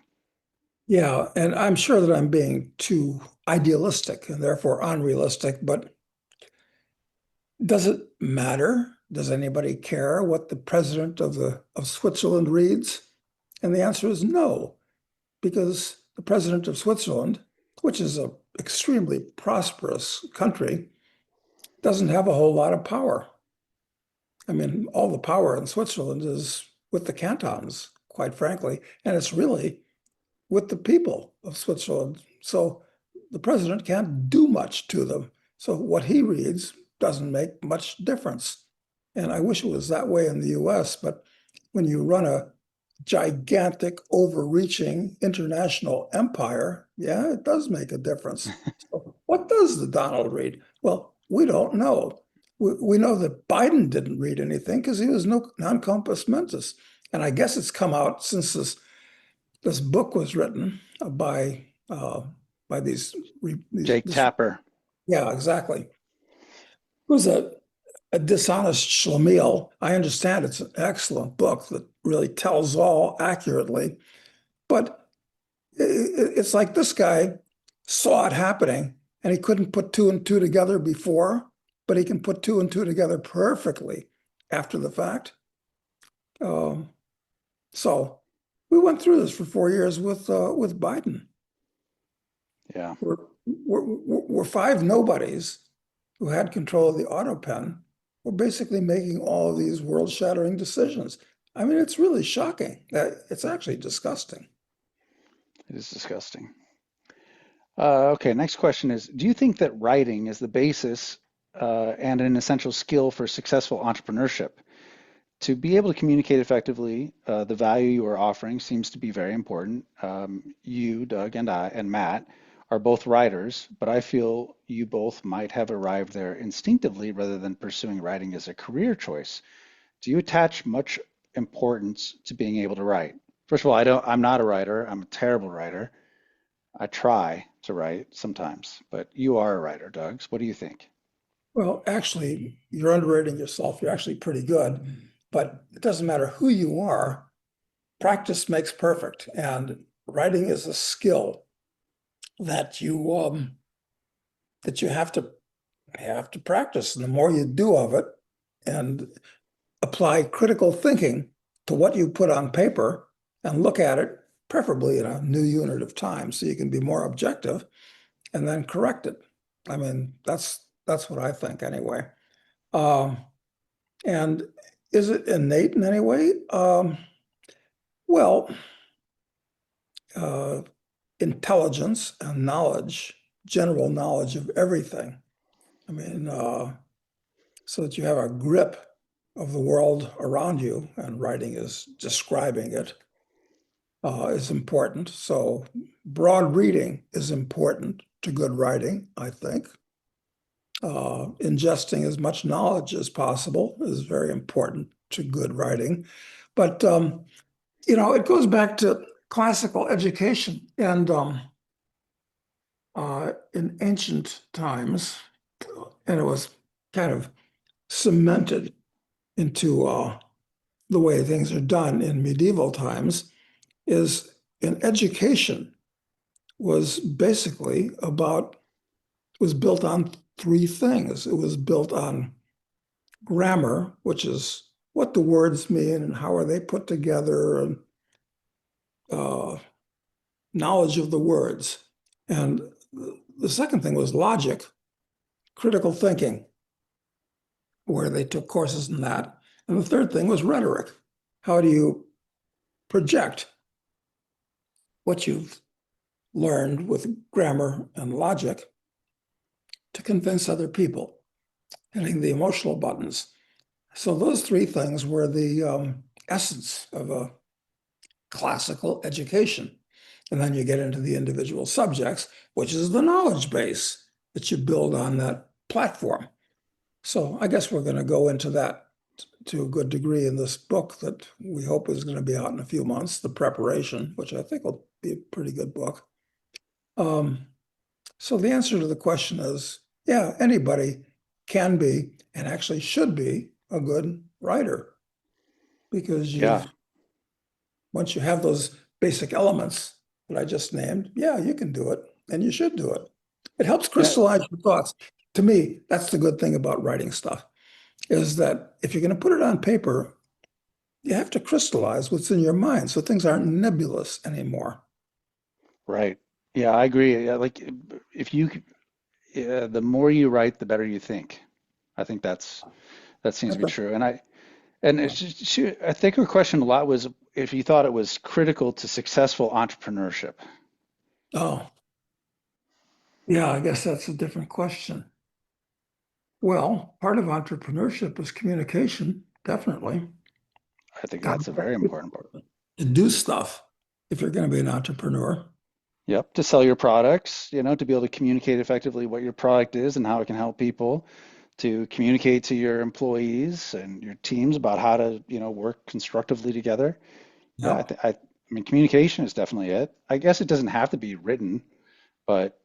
Speaker 2: Yeah, and I'm sure that I'm being too idealistic and therefore unrealistic, but does it matter? Does anybody care what the president of Switzerland reads? And the answer is no, because the president of Switzerland, which is an extremely prosperous country, doesn't have a whole lot of power. I mean, all the power in Switzerland is with the cantons, quite frankly, and it's really with the people of Switzerland. So the president can't do much to them. So what he reads doesn't make much difference. And I wish it was that way in the US, but when you run a gigantic, overreaching international empire, yeah, it does make a difference. So what does the Donald read? Well, we don't know. We know that Biden didn't read anything because he was no non-compos mentis. And I guess it's come out since this book was written by
Speaker 1: Jake
Speaker 2: this,
Speaker 1: Tapper.
Speaker 2: yeah, exactly. It was a dishonest schlemiel. I understand it's an excellent book that really tells all accurately, but it's like this guy saw it happening and he couldn't put two and two together before, but he can put two and two together perfectly after the fact. Um, so we went through this for 4 years with Biden.
Speaker 1: Yeah.
Speaker 2: We're, we're five nobodies who had control of the auto pen were basically making all of these world-shattering decisions. I mean, it's really shocking. It's actually disgusting.
Speaker 1: It is disgusting. Okay, next question is, do you think that writing is the basis and an essential skill for successful entrepreneurship? To be able to communicate effectively, the value you are offering seems to be very important. You, Doug, and I, and Matt are both writers, but I feel you both might have arrived there instinctively rather than pursuing writing as a career choice. Do you attach much importance to being able to write? First of all, I'm not a writer. I'm a terrible writer. I try to write sometimes, but you are a writer, Doug. So what do you think?
Speaker 2: Well, actually, you're underrating yourself. You're actually pretty good, but it doesn't matter who you are. Practice makes perfect, and writing is a skill that you have to practice. And the more you do of it, and apply critical thinking to what you put on paper, and look at it, preferably in a new unit of time, so you can be more objective, and then correct it. I mean, that's what I think anyway. Um, and is it innate in any way? Well, uh, intelligence and knowledge, general knowledge of everything. I mean, so that you have a grip of the world around you, and writing is describing it, is important. So broad reading is important to good writing, I think. Ingesting as much knowledge as possible is very important to good writing. But it goes back to classical education. And in ancient times, and it was kind of cemented into the way things are done in medieval times, is in education was basically was built on three things. It was built on grammar, which is what the words mean and how are they put together, and uh, knowledge of the words. And the second thing was logic, critical thinking, where they took courses in that. And the third thing was rhetoric. How do you project what you've learned with grammar and logic to convince other people, hitting the emotional buttons? So those three things were the essence of a classical education. And then you get into the individual subjects, which is the knowledge base that you build on that platform. So I guess we're going to go into that to a good degree in this book that we hope is going to be out in a few months, The Preparation, which I think will be a pretty good book. Um, so the answer to the question is, yeah, anybody can be and actually should be a good writer, because
Speaker 1: Yeah.
Speaker 2: once you have those basic elements that I just named, yeah, you can do it and you should do it. It helps
Speaker 1: Yeah.
Speaker 2: crystallize your thoughts. To me, that's the good thing about writing stuff, is that if you're going to put it on paper, you have to crystallize what's in your mind so things aren't nebulous anymore.
Speaker 1: Right. Yeah, I agree. Yeah, like if you, the more you write, the better you think. I think that seems to be
Speaker 2: Okay.
Speaker 1: true. And it's just, I think her question a lot was if you thought it was critical to successful entrepreneurship.
Speaker 2: Oh, yeah, I guess that's a different question. Well, part of entrepreneurship is communication, definitely.
Speaker 1: I think that's a very
Speaker 2: Contact
Speaker 1: important part.
Speaker 2: people to do stuff if you're going to be an entrepreneur.
Speaker 1: Yep, to sell your products, to be able to communicate effectively what your product is and how it can help people, to communicate to your employees and your teams about how to, work constructively together. Yeah,
Speaker 2: Yeah,
Speaker 1: I mean, communication is definitely it. I guess it doesn't have to be written, but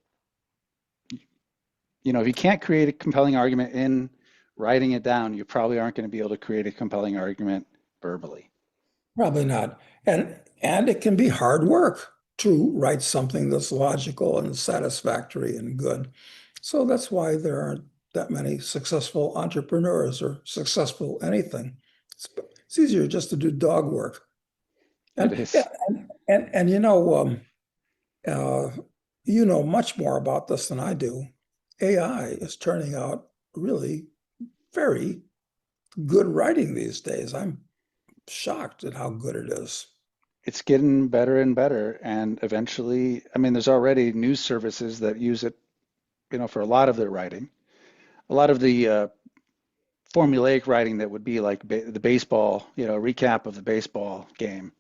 Speaker 1: if you can't create a compelling argument in writing it down, you probably aren't going to be able to create a compelling argument verbally.
Speaker 2: probably not. And it can be hard work to write something that's logical and satisfactory and good. So that's why there aren't that many successful entrepreneurs or successful anything. It's easier just to do dog work.
Speaker 1: It
Speaker 2: And yeah,
Speaker 1: is.
Speaker 2: and uh, you know much more about this than I do. AI is turning out really very good writing these days. I'm shocked at how good it is.
Speaker 1: It's getting better and better, and eventually, I mean, there's already news services that use it, for a lot of their writing. A lot of the formulaic writing that would be like the baseball, recap of the baseball game,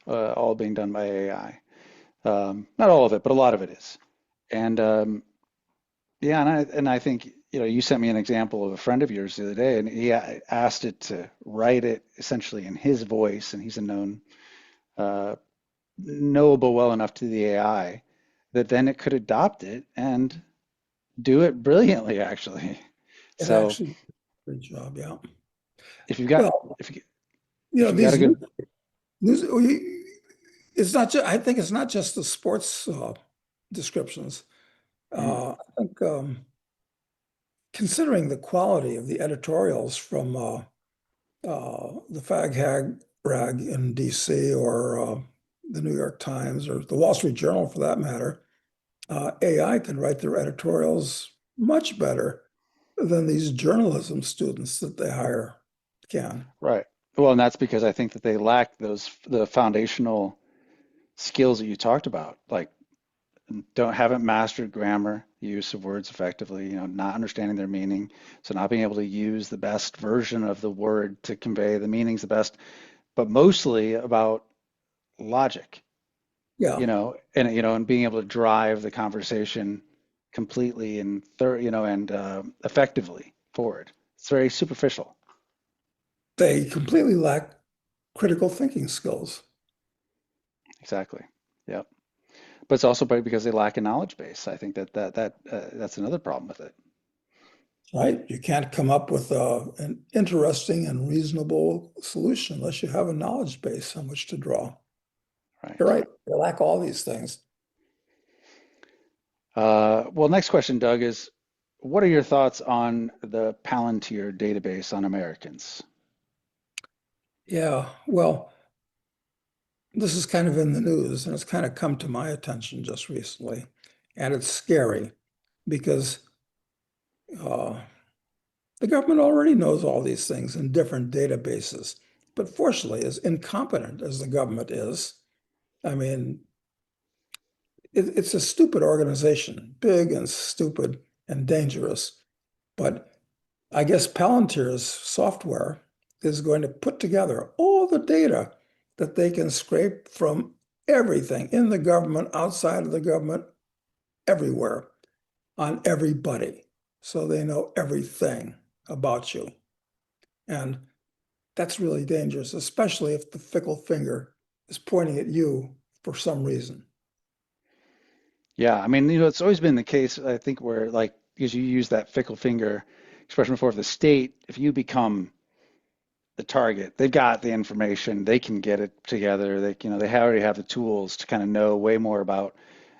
Speaker 1: all being done by AI. Not all of it, but a lot of it is. And yeah, and I think you sent me an example of a friend of yours the other day, and he asked it to write it essentially in his voice, and he's a known uh, knowable well enough to the AI that then it could adopt it and do it brilliantly, actually.
Speaker 2: It
Speaker 1: So
Speaker 2: actually did a good job, yeah.
Speaker 1: if you've got
Speaker 2: Well,
Speaker 1: if you
Speaker 2: you
Speaker 1: if
Speaker 2: know,
Speaker 1: you've got a
Speaker 2: these
Speaker 1: good
Speaker 2: news it's not just, I think it's not just the sports descriptions.
Speaker 1: mm,
Speaker 2: I think considering the quality of the editorials from the Fag Hag rag in DC or the New York Times or the Wall Street Journal for that matter, AI can write their editorials much better than these journalism students that they hire can.
Speaker 1: right. Well, and that's because I think that they lack the foundational skills that you talked about, like don't haven't mastered grammar, use of words effectively, not understanding their meaning, so not being able to use the best version of the word to convey the meanings the best, but mostly about logic,
Speaker 2: Yeah,
Speaker 1: and being able to drive the conversation completely and and effectively forward. It's very superficial.
Speaker 2: they completely lack critical thinking skills,
Speaker 1: Exactly. Yep. But it's also probably because they lack a knowledge base. I think that's another problem with it.
Speaker 2: right? You can't come up with an interesting and reasonable solution unless you have a knowledge base on which to draw. You're
Speaker 1: Right.
Speaker 2: right. They lack all these things.
Speaker 1: Well, next question, Doug, is what are your thoughts on the Palantir database on Americans?
Speaker 2: Yeah, well, this is kind of in the news and it's kind of come to my attention just recently. And it's scary because uh, the government already knows all these things in different databases. But fortunately, as incompetent as the government is, I mean, it's a stupid organization, big and stupid and dangerous. But I guess Palantir's software is going to put together all the data that they can scrape from everything in the government, outside of the government, everywhere, on everybody. So they know everything about you. And that's really dangerous, especially if the fickle finger is pointing at you for some reason.
Speaker 1: Yeah, I mean, it's always been the case, I think, where like, because you use that fickle finger expression before, the state, if you become the target, they've got the information, they can get it together. They already have the tools to kind of know way more about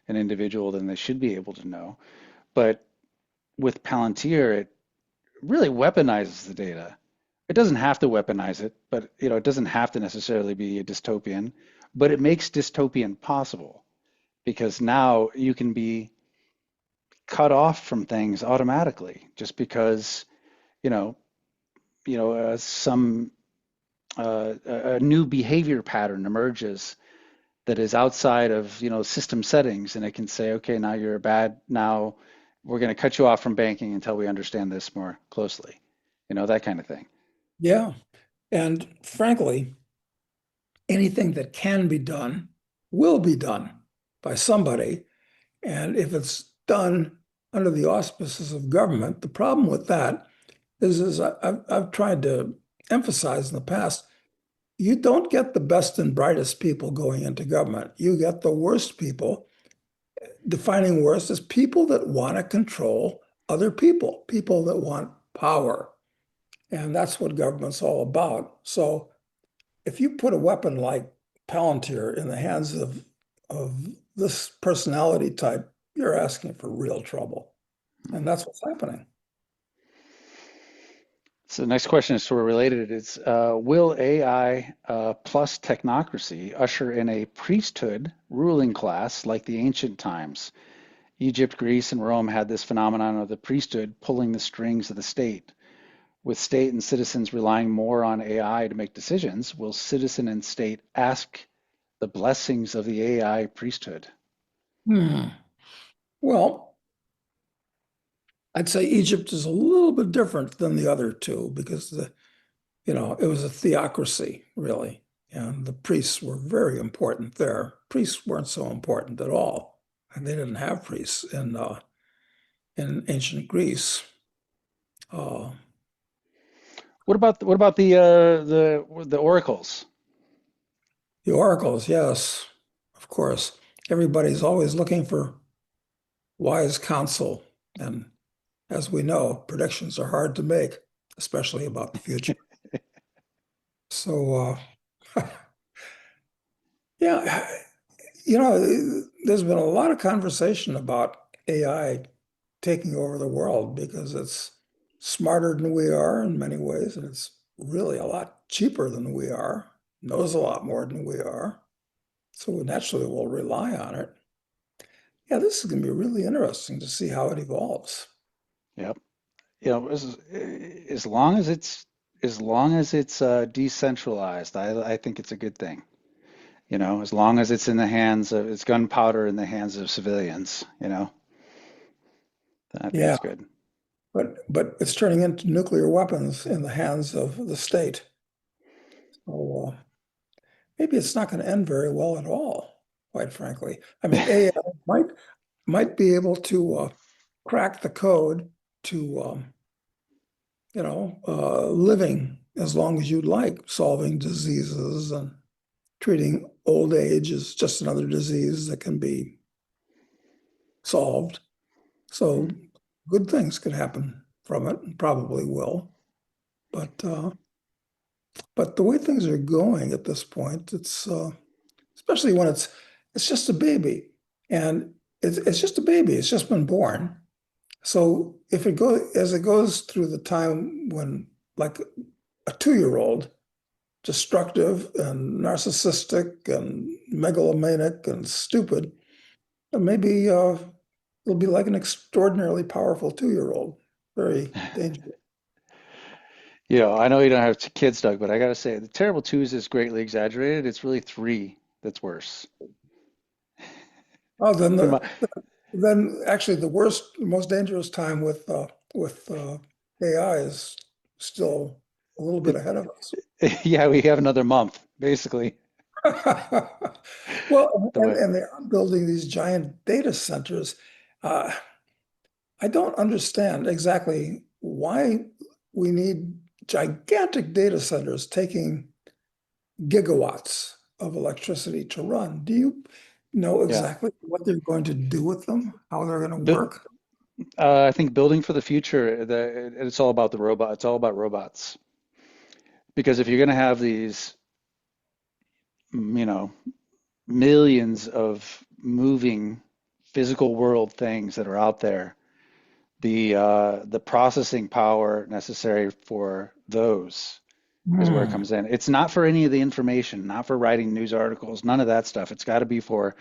Speaker 1: an individual than they should be able to know. But with Palantir, it really weaponizes the data. It doesn't have to weaponize it, but it doesn't have to necessarily be a dystopian, but it makes dystopian possible because now you can be cut off from things automatically just because you know some a new behavior pattern emerges that is outside of system settings, and it can say, okay, now you're a bad now we're going to cut you off from banking until we understand this more closely, that kind of thing.
Speaker 2: Yeah. And frankly, anything that can be done will be done by somebody. And if it's done under the auspices of government, the problem with that is I've tried to emphasize in the past, you don't get the best and brightest people going into government. You get the worst people. Defining worst as people that want to control other people, people that want power. And that's what government's all about. So if you put a weapon like Palantir in the hands of this personality type, you're asking for real trouble. And that's what's happening.
Speaker 1: So the next question is sort of related. It's will AI plus technocracy usher in a priesthood ruling class like the ancient times? Egypt, Greece, and Rome had this phenomenon of the priesthood pulling the strings of the state. With state and citizens relying more on AI to make decisions, will citizen and state ask the blessings of the AI priesthood?
Speaker 2: Hmm. Well, I'd say Egypt is a little bit different than the other two because it was a theocracy, really. And the priests were very important there. Priests weren't so important at all. And they didn't have priests in ancient Greece. Uh,
Speaker 1: What about the oracles?
Speaker 2: the oracles, yes, of course. Everybody's always looking for wise counsel. And as we know, predictions are hard to make, especially about the future. So, yeah, there's been a lot of conversation about AI taking over the world because it's smarter than we are in many ways, and it's really a lot cheaper than we are, knows a lot more than we are. So we naturally will rely on it. Yeah, this is going to be really interesting to see how it evolves.
Speaker 1: Yep. As long as it's decentralized, I think it's a good thing. As long as it's gunpowder in the hands of civilians, I think
Speaker 2: Yeah,
Speaker 1: it's good.
Speaker 2: but it's turning into nuclear weapons in the hands of the state. So maybe it's not going to end very well at all, quite frankly. I mean, AI might be able to crack the code to living as long as you'd like, solving diseases and treating old age as just another disease that can be solved. So
Speaker 1: Mhm.
Speaker 2: good things could happen from it, and probably will. But but the way things are going at this point, it's especially when it's just a baby, and it's just a baby. It's just been born. So if it goes as it goes through the time when like a 2-year-old, destructive and narcissistic and megalomaniac and stupid, maybe it'll be like an extraordinarily powerful 2-year-old. Very dangerous.
Speaker 1: I know you don't have kids, Doug, but I gotta say, the terrible twos is greatly exaggerated. It's really three that's worse.
Speaker 2: Oh,
Speaker 1: In my,
Speaker 2: then actually the most dangerous time with AI is still a little bit
Speaker 1: it,
Speaker 2: ahead of us.
Speaker 1: yeah, we have another month, basically,
Speaker 2: Well,
Speaker 1: the
Speaker 2: and,
Speaker 1: way.
Speaker 2: and they are building these giant data centers. Uh, I don't understand exactly why we need gigantic data centers taking gigawatts of electricity to run. Do you know
Speaker 1: Yeah.
Speaker 2: exactly what they're going to do with them? How they're going to
Speaker 1: Bu-
Speaker 2: work?
Speaker 1: I think building for the future, it's all about the robot. It's all about robots. Because if you're going to have these, you know, millions of moving physical world things that are out there, the processing power necessary for those is where it
Speaker 2: Hmm.
Speaker 1: comes in. It's not for any of the information, not for writing news articles, none of that stuff. It's got to be for,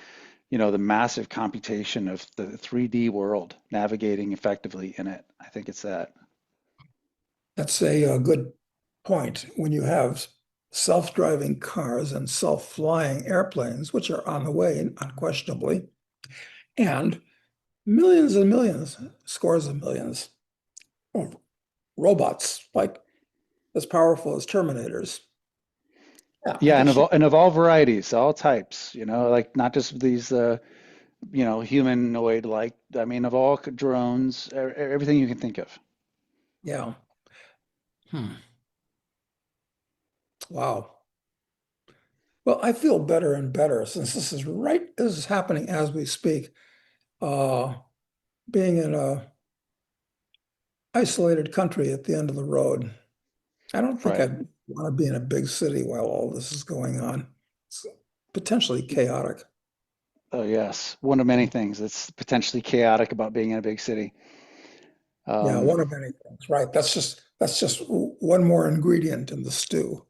Speaker 1: the massive computation of the 3D world, navigating effectively in it. I think it's that.
Speaker 2: That's a good point. When you have self-driving cars and self-flying airplanes, which are on the way, unquestionably, and millions and millions, scores of millions of robots, like as powerful as Terminators. Yeah, I
Speaker 1: Yeah,
Speaker 2: guess you,
Speaker 1: and of all varieties, all types, like not just these humanoid like, I mean, of all drones, everything you can think of.
Speaker 2: yeah. Hmm. Wow. Well, I feel better and better since this is happening as we speak. Uh, Being in a isolated country at the end of the road. I don't think
Speaker 1: Right.
Speaker 2: I want to be in a big city while all this is going on. It's potentially chaotic.
Speaker 1: Oh, yes. One of many things that's potentially chaotic about being in a big city.
Speaker 2: Yeah,
Speaker 1: Um,
Speaker 2: one of many things, right? That's just one more ingredient in the stew.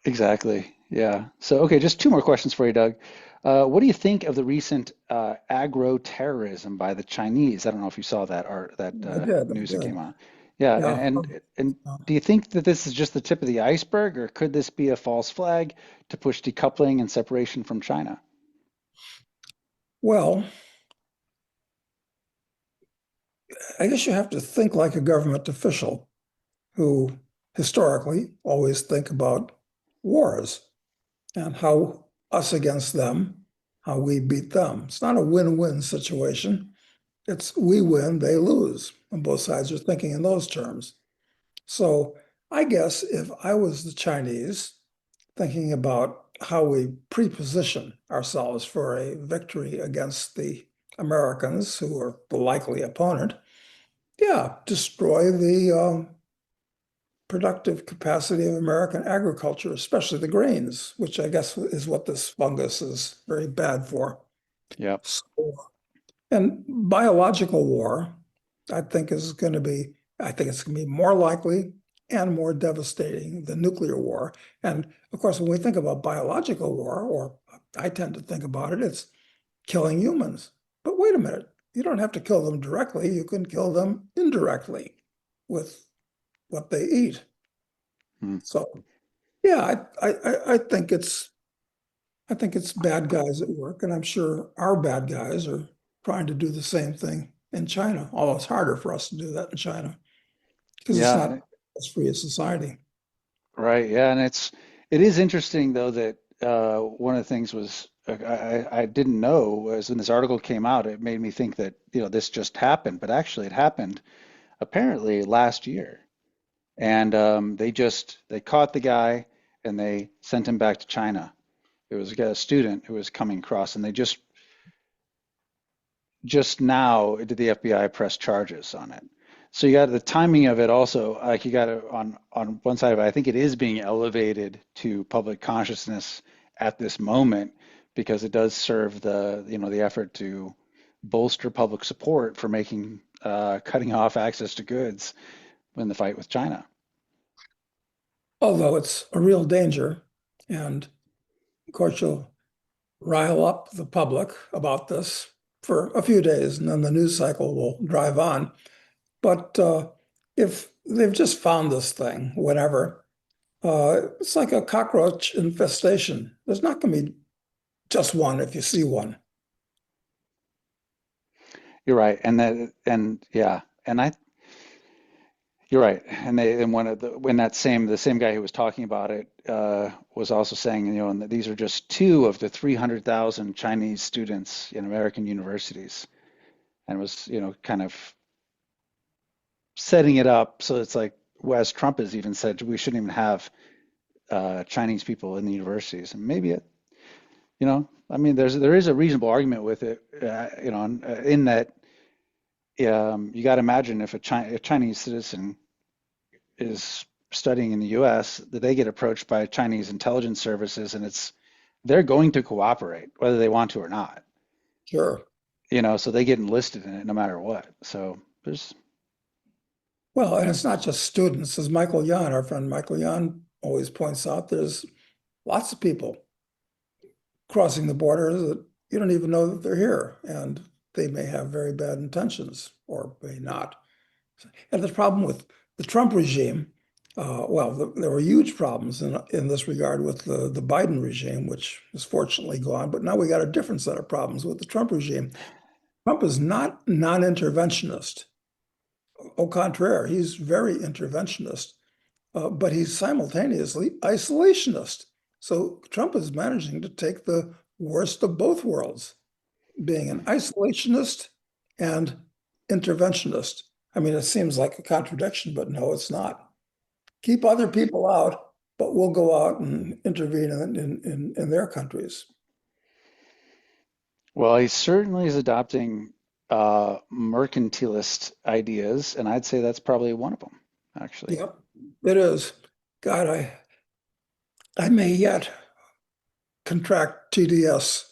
Speaker 1: exactly. Yeah. So, okay, just two more questions for you, Doug. What do you think of the recent agro-terrorism by the Chinese? I don't know if you saw that or that
Speaker 2: I did, I
Speaker 1: news that
Speaker 2: did.
Speaker 1: came on. Yeah,
Speaker 2: Yeah.
Speaker 1: and do you think that this is just the tip of the iceberg, or could this be a false flag to push decoupling and separation from China?
Speaker 2: Well, I guess you have to think like a government official who historically always think about wars and how us against them, how we beat them. It's not a win-win situation. It's we win, they lose. And both sides are thinking in those terms. So I guess if I was the Chinese thinking about how we pre-position ourselves for a victory against the Americans, who are the likely opponent, yeah, destroy the productive capacity of American agriculture, especially the grains, which I guess is what this fungus is very bad for.
Speaker 1: Yep.
Speaker 2: So, and biological war, I think is going to be, I think it's going to be more likely and more devastating than nuclear war. And of course, when we think about biological war, or I tend to think about it, it's killing humans. But wait a minute, you don't have to kill them directly. You can kill them indirectly with what they eat.
Speaker 1: Hmm.
Speaker 2: So yeah, I think it's bad guys at work, and I'm sure our bad guys are trying to do the same thing in China. Although it's harder for us to do that in China because it's
Speaker 1: Yeah.
Speaker 2: not as free a society.
Speaker 1: Right. Yeah. And it is interesting though that one of the things was I didn't know was when this article came out, it made me think that this just happened, but actually it happened apparently last year, and they caught the guy and they sent him back to China. It was a student who was coming across, and they just now did the FBI press charges on it. So you got the timing of it also, like you got it on one side of it, I think it is being elevated to public consciousness at this moment because it does serve the effort to bolster public support for making cutting off access to goods in the fight with China.
Speaker 2: Although it's a real danger, and of course you'll rile up the public about this for a few days, and then the news cycle will drive on. But if they've just found this thing, whatever, it's like a cockroach infestation. There's not going to be just one if you see one.
Speaker 1: You're right, and yeah, and you're right, and one of when the same guy who was talking about it was also saying, and that these are just two of the 300,000 Chinese students in American universities, and was kind of setting it up so it's like, Wes Trump has even said we shouldn't even have Chinese people in the universities, and maybe I mean, there is a reasonable argument with it, in that you got to imagine if a Chinese citizen is studying in the US, that they get approached by Chinese intelligence services, and they're going to cooperate whether they want to or not.
Speaker 2: Sure.
Speaker 1: So they get enlisted in it no matter what. So there's
Speaker 2: Well, and it's not just students, as Michael Yon, our friend Michael Yon, always points out, there's lots of people crossing the border that you don't even know that they're here, and they may have very bad intentions or may not. And the problem with the Trump regime, there were huge problems in this regard with the Biden regime, which is fortunately gone. But now we got a different set of problems with the Trump regime. Trump is not non-interventionist. Au contraire, he's very interventionist, but he's simultaneously isolationist. So Trump is managing to take the worst of both worlds, being an isolationist and interventionist. I mean, it seems like a contradiction, but no, it's not. Keep other people out, but we'll go out and intervene in their countries.
Speaker 1: Well, he certainly is adopting mercantilist ideas, and I'd say that's probably one of them, actually.
Speaker 2: Yep, it is. God, I may yet contract TDS.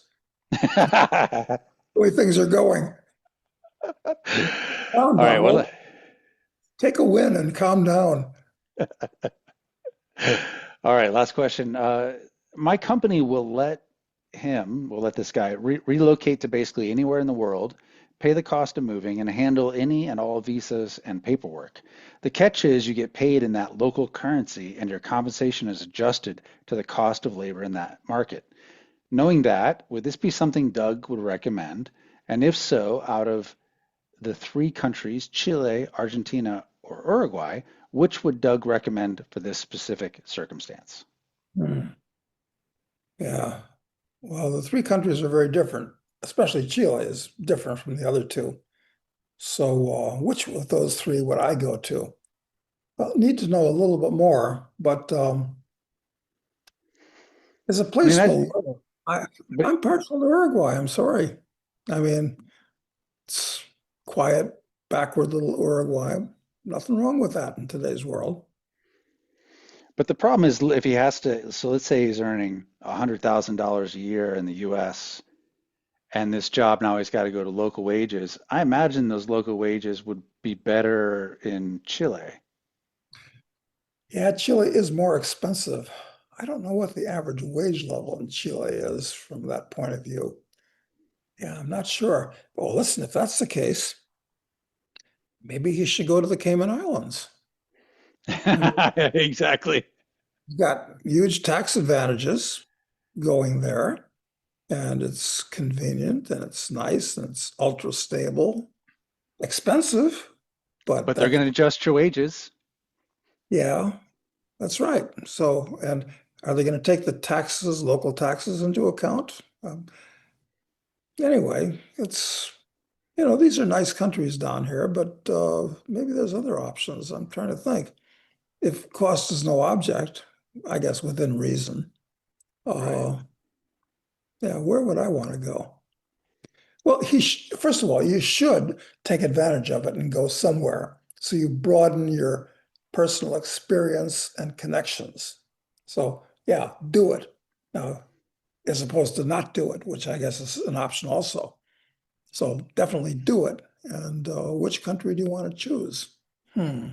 Speaker 2: The way things are going.
Speaker 1: All
Speaker 2: Calm
Speaker 1: right,
Speaker 2: down.
Speaker 1: well,
Speaker 2: Well, take a win and calm down.
Speaker 1: all right, last question. My company will let this guy relocate to basically anywhere in the world, pay the cost of moving, and handle any and all visas and paperwork. The catch is you get paid in that local currency and your compensation is adjusted to the cost of labor in that market. Knowing that, would this be something Doug would recommend? And if so, out of the three countries, Chile, Argentina, or Uruguay, which would Doug recommend for this specific circumstance?
Speaker 2: Hmm. Yeah. Well, the three countries are very different, especially Chile is different from the other two. So, which of those three would I go to? Well, need to know a little bit more, but there's a
Speaker 1: I mean,
Speaker 2: place to live. I,
Speaker 1: but
Speaker 2: I'm partial to Uruguay. I'm sorry. I mean, it's quiet, backward little Uruguay. Nothing wrong with that in today's world.
Speaker 1: but the problem is if he has to, so let's say he's earning $100,000 a year in the US and this job now he's got to go to local wages. I imagine those local wages would be better in Chile.
Speaker 2: Yeah, Chile is more expensive. I don't know what the average wage level in Chile is from that point of view. Yeah, I'm not sure. Well, listen, if that's the case, maybe he should go to the Cayman Islands. I mean,
Speaker 1: Exactly.
Speaker 2: you've got huge tax advantages going there, and it's convenient and it's nice and it's ultra stable, expensive, but
Speaker 1: But they're
Speaker 2: that's,
Speaker 1: going to adjust your wages.
Speaker 2: yeah, that's right. So, and are they going to take the taxes, local taxes into account? Anyway, these are nice countries down here, but maybe there's other options. I'm trying to think. If cost is no object, I guess within reason,
Speaker 1: Right.
Speaker 2: uh, yeah, where would I want to go? Well, first of all, you should take advantage of it and go somewhere so you broaden your personal experience and connections. So, yeah, do it. Now, as opposed to not do it, which I guess is an option also. So definitely do it. And which country do you want to choose? Hmm.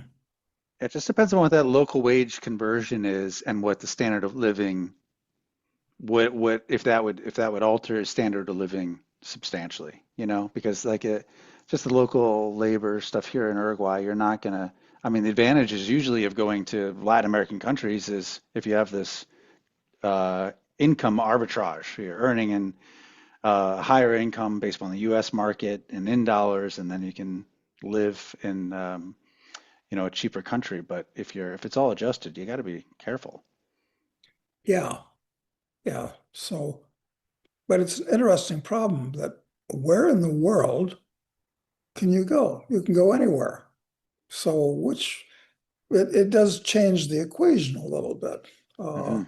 Speaker 1: It just depends on what that local wage conversion is and what the standard of living, what if that would alter his standard of living substantially, because just the local labor stuff here in Uruguay, you're not gonna, I mean, the advantages usually of going to Latin American countries is if you have this income arbitrage, you're earning in higher income based on the U.S. market and in dollars, and then you can live in a cheaper country. But if it's all adjusted, you got to be careful.
Speaker 2: Yeah, yeah. So, but it's an interesting problem that where in the world can you go? You can go anywhere. So, it does change the equation a little bit. Uh,
Speaker 1: Hmm.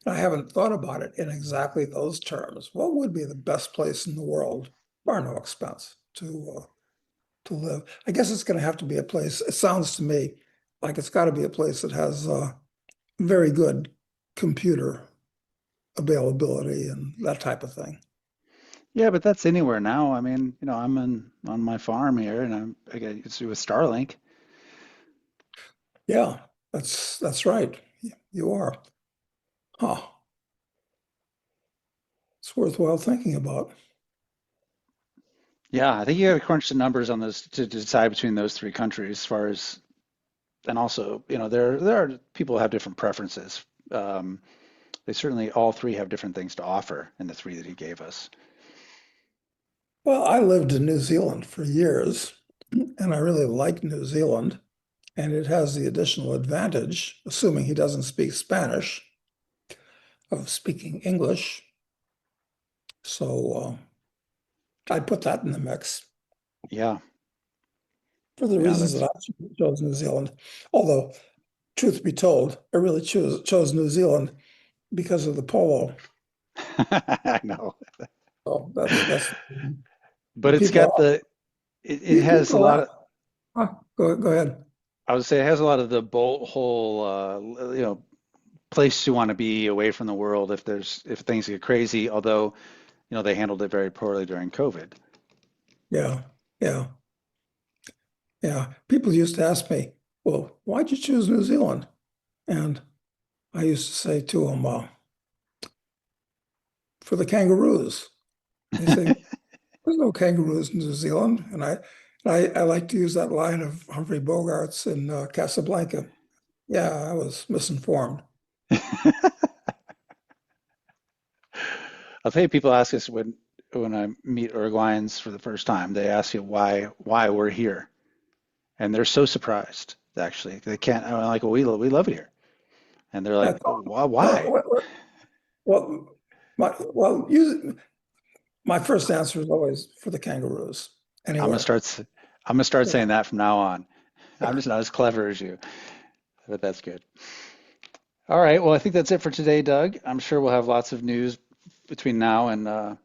Speaker 2: I haven't thought about it in exactly those terms. What would be the best place in the world, bar no expense, to live? I guess it's going to have to be a place. It sounds to me like it's got to be a place that has very good computer availability and that type of thing.
Speaker 1: Yeah, but that's anywhere now. I mean, I'm on my farm here, and I got it's with Starlink.
Speaker 2: Yeah, that's right. You are. Huh. It's worthwhile thinking about.
Speaker 1: Yeah, I think you got to crunch the numbers on those to decide between those three countries. As far as and also, there are people who have different preferences. They certainly all three have different things to offer in the three that he gave us.
Speaker 2: Well, I lived in New Zealand for years, and I really like New Zealand. And it has the additional advantage, assuming he doesn't speak Spanish, of speaking English. So I put that in the mix
Speaker 1: Yeah,
Speaker 2: for the
Speaker 1: yeah,
Speaker 2: reasons
Speaker 1: that's
Speaker 2: that I chose New Zealand. Although, truth be told, I really chose New Zealand because of the polo.
Speaker 1: I know.
Speaker 2: So that's
Speaker 1: But it's
Speaker 2: people
Speaker 1: got it has a
Speaker 2: people
Speaker 1: lot of,
Speaker 2: go ahead.
Speaker 1: I would say it has a lot of the bolt hole, place you want to be away from the world if things get crazy. Although, they handled it very poorly during COVID.
Speaker 2: Yeah, yeah, yeah. People used to ask me, "Well, why'd you choose New Zealand?" And I used to say to them, "For the kangaroos." They say, "There's no kangaroos in New Zealand." And I like to use that line of Humphrey Bogart's in Casablanca. Yeah, I was misinformed.
Speaker 1: I'll tell you, people ask us when I meet Uruguayans for the first time, they ask you why we're here, and they're so surprised. Actually, they can't. I'm like, well, we love it here, and they're like,
Speaker 2: Yeah,
Speaker 1: why?
Speaker 2: well,
Speaker 1: Why?
Speaker 2: well, well, my first answer is always for the kangaroos
Speaker 1: I'm gonna
Speaker 2: anywhere.
Speaker 1: start. I'm gonna start
Speaker 2: Yeah,
Speaker 1: saying that from now on. I'm
Speaker 2: yeah.
Speaker 1: just not as clever as you, but that's good. All right. Well, I think that's it for today, Doug. I'm sure we'll have lots of news between now and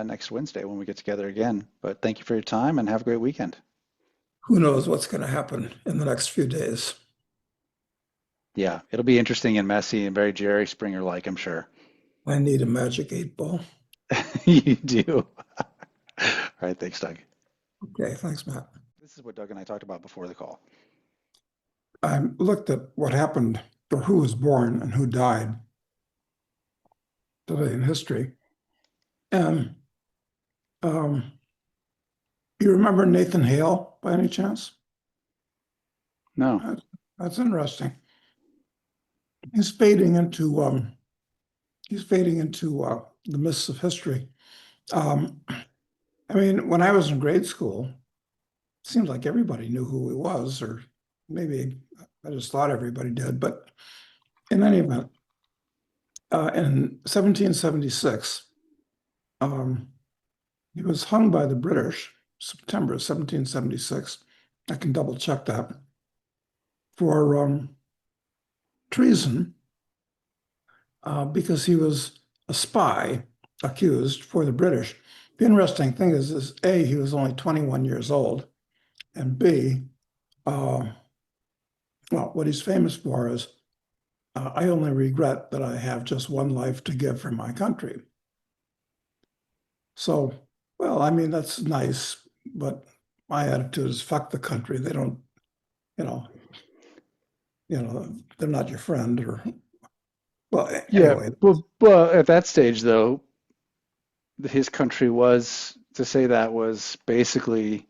Speaker 1: next Wednesday when we get together again. But thank you for your time and have a great weekend.
Speaker 2: Who knows what's going to happen in the next few days?
Speaker 1: Yeah, it'll be interesting and messy and very Jerry Springer-like, I'm sure.
Speaker 2: I need a magic 8 ball.
Speaker 1: You do. All right. Thanks, Doug.
Speaker 2: Okay, thanks, Matt.
Speaker 1: This is what Doug and I talked about before the call.
Speaker 2: I looked at what happened or who was born and who died today in history. And um, you remember Nathan Hale by any chance?
Speaker 1: No.
Speaker 2: That- That's interesting. He's fading into the mists of history. Um, I mean, when I was in grade school, it seemed like everybody knew who he was, or maybe I just thought everybody did. But in any event, in 1776, um, he was hung by the British, September 1776. I can double check that for treason because he was a spy accused for the British. The interesting thing is A, he was only 21 years old, and B, uh, well, what he's famous for is I only regret that I have just one life to give for my country. So, well, I mean, that's nice, but my attitude is fuck the country. They don't, you know, they're not your friend or, well,
Speaker 1: Yeah,
Speaker 2: anyway,
Speaker 1: well, at that stage, though, his country was, to say that was basically,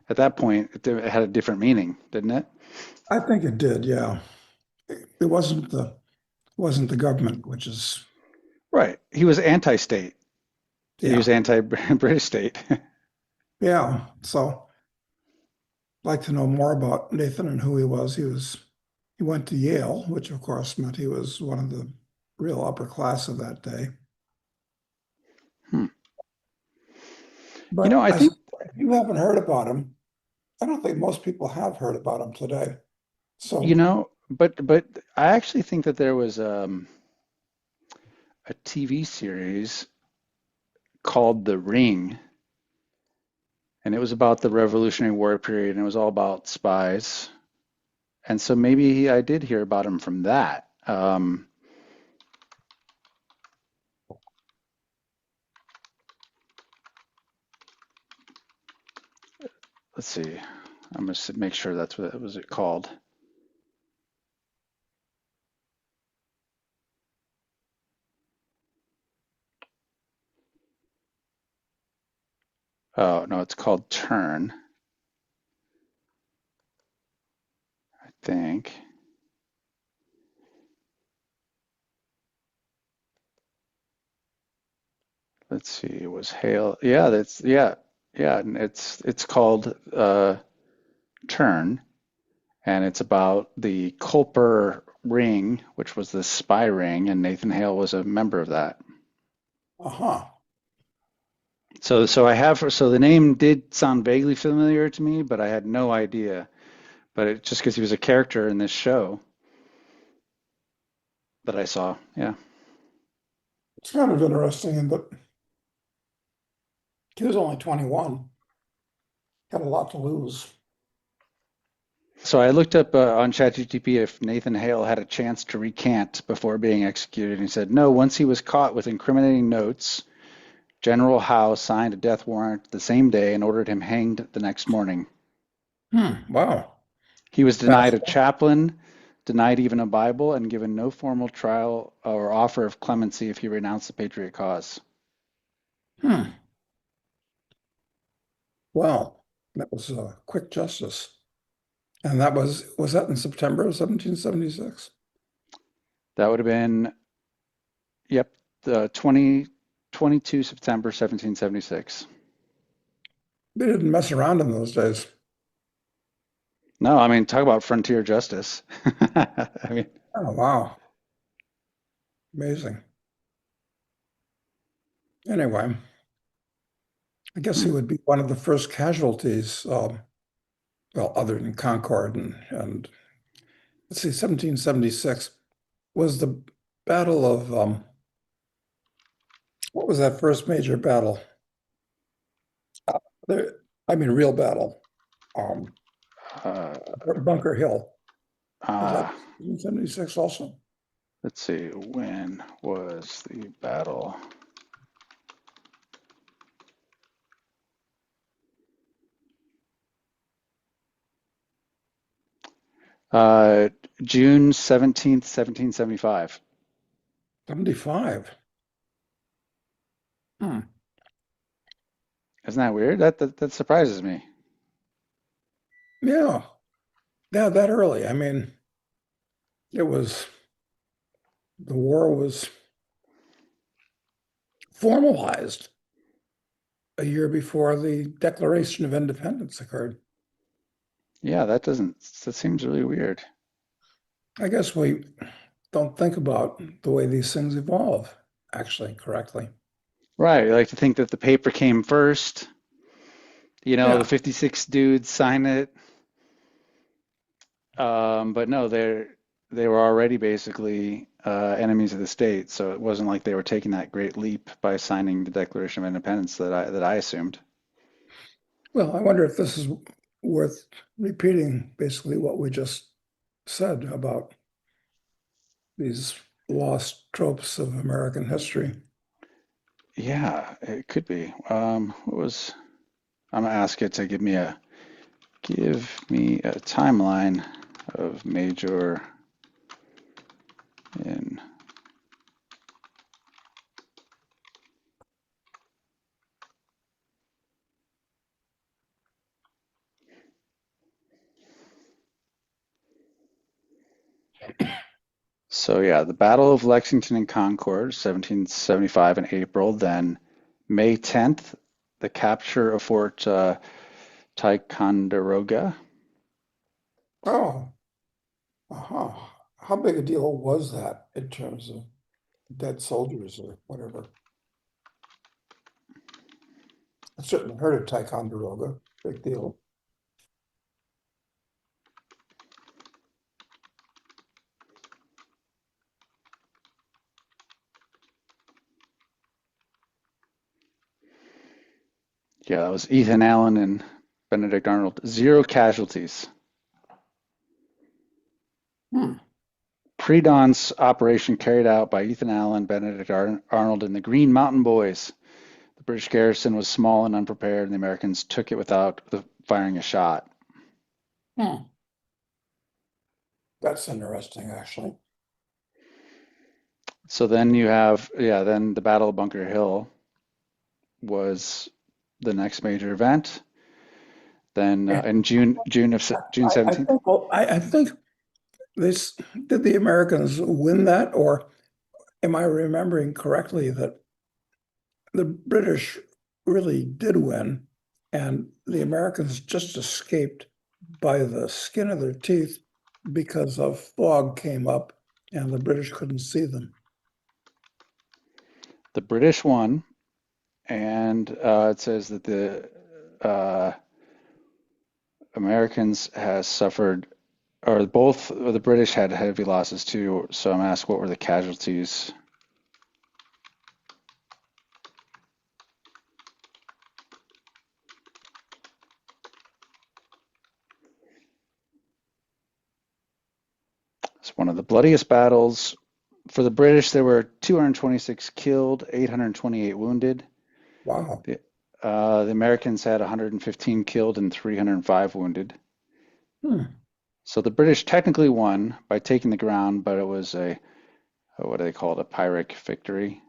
Speaker 1: at that point, it had a different meaning, didn't it?
Speaker 2: I think it did, yeah. It wasn't the government, which is,
Speaker 1: Right. He was anti-state. He was
Speaker 2: yeah,
Speaker 1: anti-British state.
Speaker 2: yeah. So I'd like to know more about Nathan and who he was. He went to Yale, which of course meant he was one of the real upper class of that day.
Speaker 1: Hmm.
Speaker 2: But
Speaker 1: I think,
Speaker 2: if you haven't heard about him, I don't think most people have heard about him today. So
Speaker 1: but I actually think that there was a TV series called The Ring, and it was about the Revolutionary War period, and it was all about spies. And so maybe I did hear about him from that. Let's see. I'm gonna make sure that's what it was it called. Oh no, it's called Turn, I think. Let's see. It was Hale. Yeah, yeah. And it's called Turn, and it's about the Culper. ring, which was the spy ring, and Nathan Hale was a member of that.
Speaker 2: Uh-huh.
Speaker 1: So the name did sound vaguely familiar to me, but I had no idea. But it just because he was a character in this show that I saw. Yeah.
Speaker 2: It's kind of interesting in that he was only 21, had a lot to lose.
Speaker 1: So I looked up on ChatGPT if Nathan Hale had a chance to recant before being executed, and he said no. Once he was caught with incriminating notes, General Howe signed a death warrant the same day and ordered him hanged the next morning.
Speaker 2: Wow.
Speaker 1: He was denied a
Speaker 2: Fast.
Speaker 1: chaplain, denied even a Bible, and given no formal trial or offer of clemency if he renounced the patriot cause.
Speaker 2: Hmm. Wow. That was quick justice. And was that in September of 1776?
Speaker 1: That would have been, yep, the 22 September 1776.
Speaker 2: They didn't mess around in those days.
Speaker 1: No, I mean, talk about frontier justice. I mean,
Speaker 2: Oh, wow. Amazing. Anyway, I guess he
Speaker 1: hmm.
Speaker 2: would be one of the first casualties, well, other than Concord and let's see, 1776 was the Battle of, what was that first major battle? There, I mean, real battle. Um,
Speaker 1: uh,
Speaker 2: Bunker Hill. Was that
Speaker 1: uh,
Speaker 2: 1776 also?
Speaker 1: let's see, when was the battle? Uh, June 17th, 1775.
Speaker 2: 75. Hmm.
Speaker 1: Isn't that weird? That surprises me.
Speaker 2: Yeah, yeah, that early. I mean, it was the war was formalized a year before the Declaration of Independence occurred.
Speaker 1: Yeah, that seems really weird.
Speaker 2: I guess we don't think about the way these things evolve, actually, correctly.
Speaker 1: Right. I like to think that the paper came first, the
Speaker 2: Yeah.
Speaker 1: 56 dudes sign it. But no, they were already basically enemies of the state, so it wasn't like they were taking that great leap by signing the Declaration of Independence that I assumed.
Speaker 2: Well, I wonder if this is worth repeating basically what we just said about these lost tropes of American history.
Speaker 1: Yeah, it could be. What was I'm gonna ask it to give me a timeline of major in. So yeah, the Battle of Lexington and Concord, 1775 in April. Then May 10th, the capture of Fort Ticonderoga.
Speaker 2: Oh, uh-huh. How big a deal was that in terms of dead soldiers or whatever? I certainly heard of Ticonderoga. Big deal.
Speaker 1: Yeah, that was Ethan Allen and Benedict Arnold. Zero casualties.
Speaker 2: Hmm.
Speaker 1: Pre-dawn's operation carried out by Ethan Allen, Benedict Arnold, and the Green Mountain Boys. The British garrison was small and unprepared, and the Americans took it without firing a shot.
Speaker 2: Hmm. That's interesting, actually.
Speaker 1: So then then the Battle of Bunker Hill was the next major event. Then
Speaker 2: Yeah.
Speaker 1: in June
Speaker 2: I
Speaker 1: 17th.
Speaker 2: think well, I think this did the Americans win that, or am I remembering correctly that the British really did win, and the Americans just escaped by the skin of their teeth because a fog came up and the British couldn't see them.
Speaker 1: The British won, and it says that the uh, Americans has suffered, or both of the British had heavy losses too. So I'm asked what were the casualties. It's one of the bloodiest battles. For the British, there were 226 killed, 828 wounded.
Speaker 2: Wow.
Speaker 1: The Americans had 115 killed and 305 wounded.
Speaker 2: Hmm.
Speaker 1: So the British technically won by taking the ground, but it was what do they call it? A Pyrrhic victory.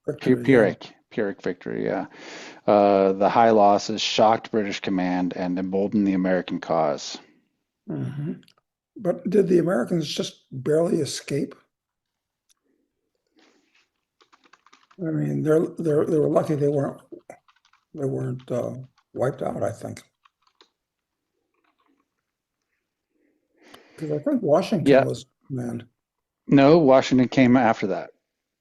Speaker 2: Victory, yeah.
Speaker 1: Pyrrhic victory, yeah. The high losses shocked British command and emboldened the American cause.
Speaker 2: Hmm. But did the Americans just barely escape? I mean, they were lucky they weren't wiped out, I think. Because I think Washington
Speaker 1: Yeah,
Speaker 2: was command.
Speaker 1: no, Washington came after that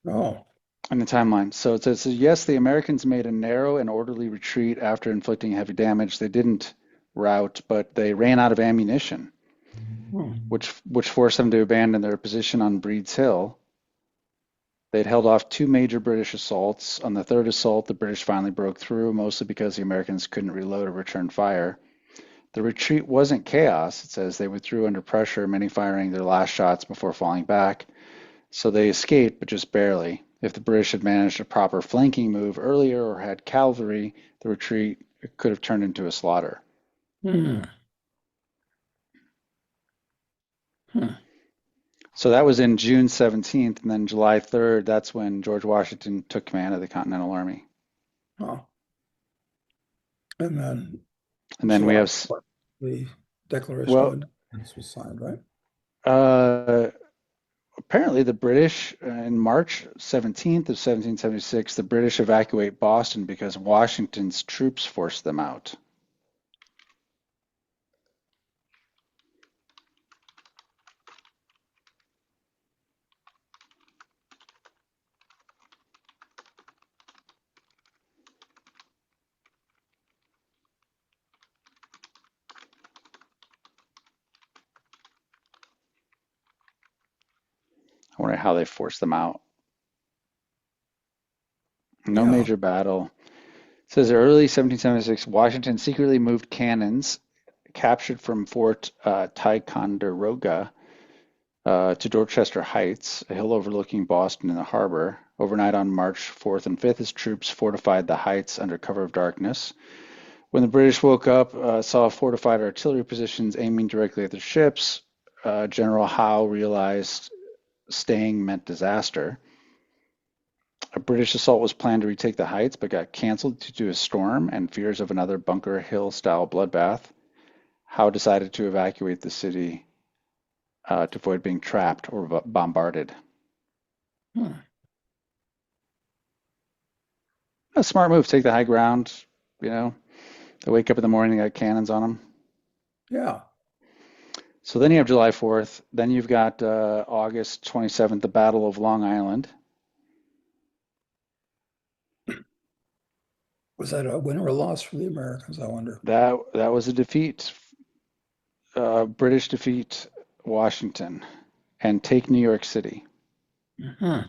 Speaker 2: Oh.
Speaker 1: in the timeline. So it says, yes, the Americans made a narrow and orderly retreat after inflicting heavy damage. They didn't rout, but they ran out of ammunition,
Speaker 2: Hmm.
Speaker 1: which forced them to abandon their position on Breed's Hill. They'd held off two major British assaults. On the third assault, the British finally broke through, mostly because the Americans couldn't reload or return fire. The retreat wasn't chaos. It says they withdrew under pressure, many firing their last shots before falling back. So they escaped, but just barely. If the British had managed a proper flanking move earlier or had cavalry, the retreat could have turned into a slaughter.
Speaker 2: Hmm. Hmm.
Speaker 1: So that was in June 17th, and then July 3rd, that's when George Washington took command of the Continental Army.
Speaker 2: Oh. And then
Speaker 1: And then we
Speaker 2: July
Speaker 1: have,
Speaker 2: 4th, the Declaration of
Speaker 1: well,
Speaker 2: Independence was signed, right?
Speaker 1: uh, apparently the British, in March 17th of 1776, the British evacuate Boston because Washington's troops forced them out. I wonder how they forced them out. No
Speaker 2: Yeah.
Speaker 1: major battle. It says early 1776, Washington secretly moved cannons captured from Fort Ticonderoga to Dorchester Heights, a hill overlooking Boston and the harbor. Overnight on March 4th and 5th, his troops fortified the heights under cover of darkness. When the British woke up, saw fortified artillery positions aiming directly at their ships, General Howe realized staying meant disaster. A British assault was planned to retake the heights, but got canceled due to a storm and fears of another Bunker Hill style bloodbath. Howe decided to evacuate the city to avoid being trapped or bombarded.
Speaker 2: Hmm.
Speaker 1: A smart move, take the high ground. You know, they wake up in the morning, they got cannons on them.
Speaker 2: Yeah.
Speaker 1: So then you have July 4th. Then you've got August 27th, the Battle of Long Island.
Speaker 2: Was that a win or a loss for the Americans, I wonder?
Speaker 1: That was a defeat. British defeat Washington and take New York City.
Speaker 2: Hmm.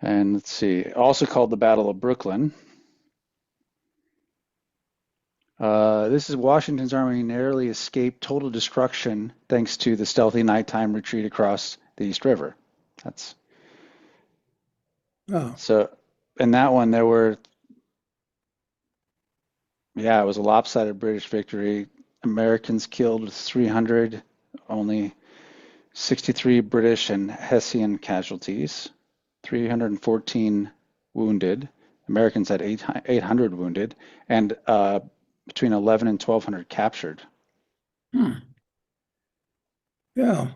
Speaker 1: And let's see, also called the Battle of Brooklyn. This is Washington's army narrowly escaped total destruction thanks to the stealthy nighttime retreat across the East River. That's
Speaker 2: Oh.
Speaker 1: so. In that one, there were, yeah, it was a lopsided British victory. Americans killed with 300, only 63 British and Hessian casualties, 314 wounded. Americans had 800 wounded, and between 11 and 1,200 captured.
Speaker 2: Hmm. Yeah.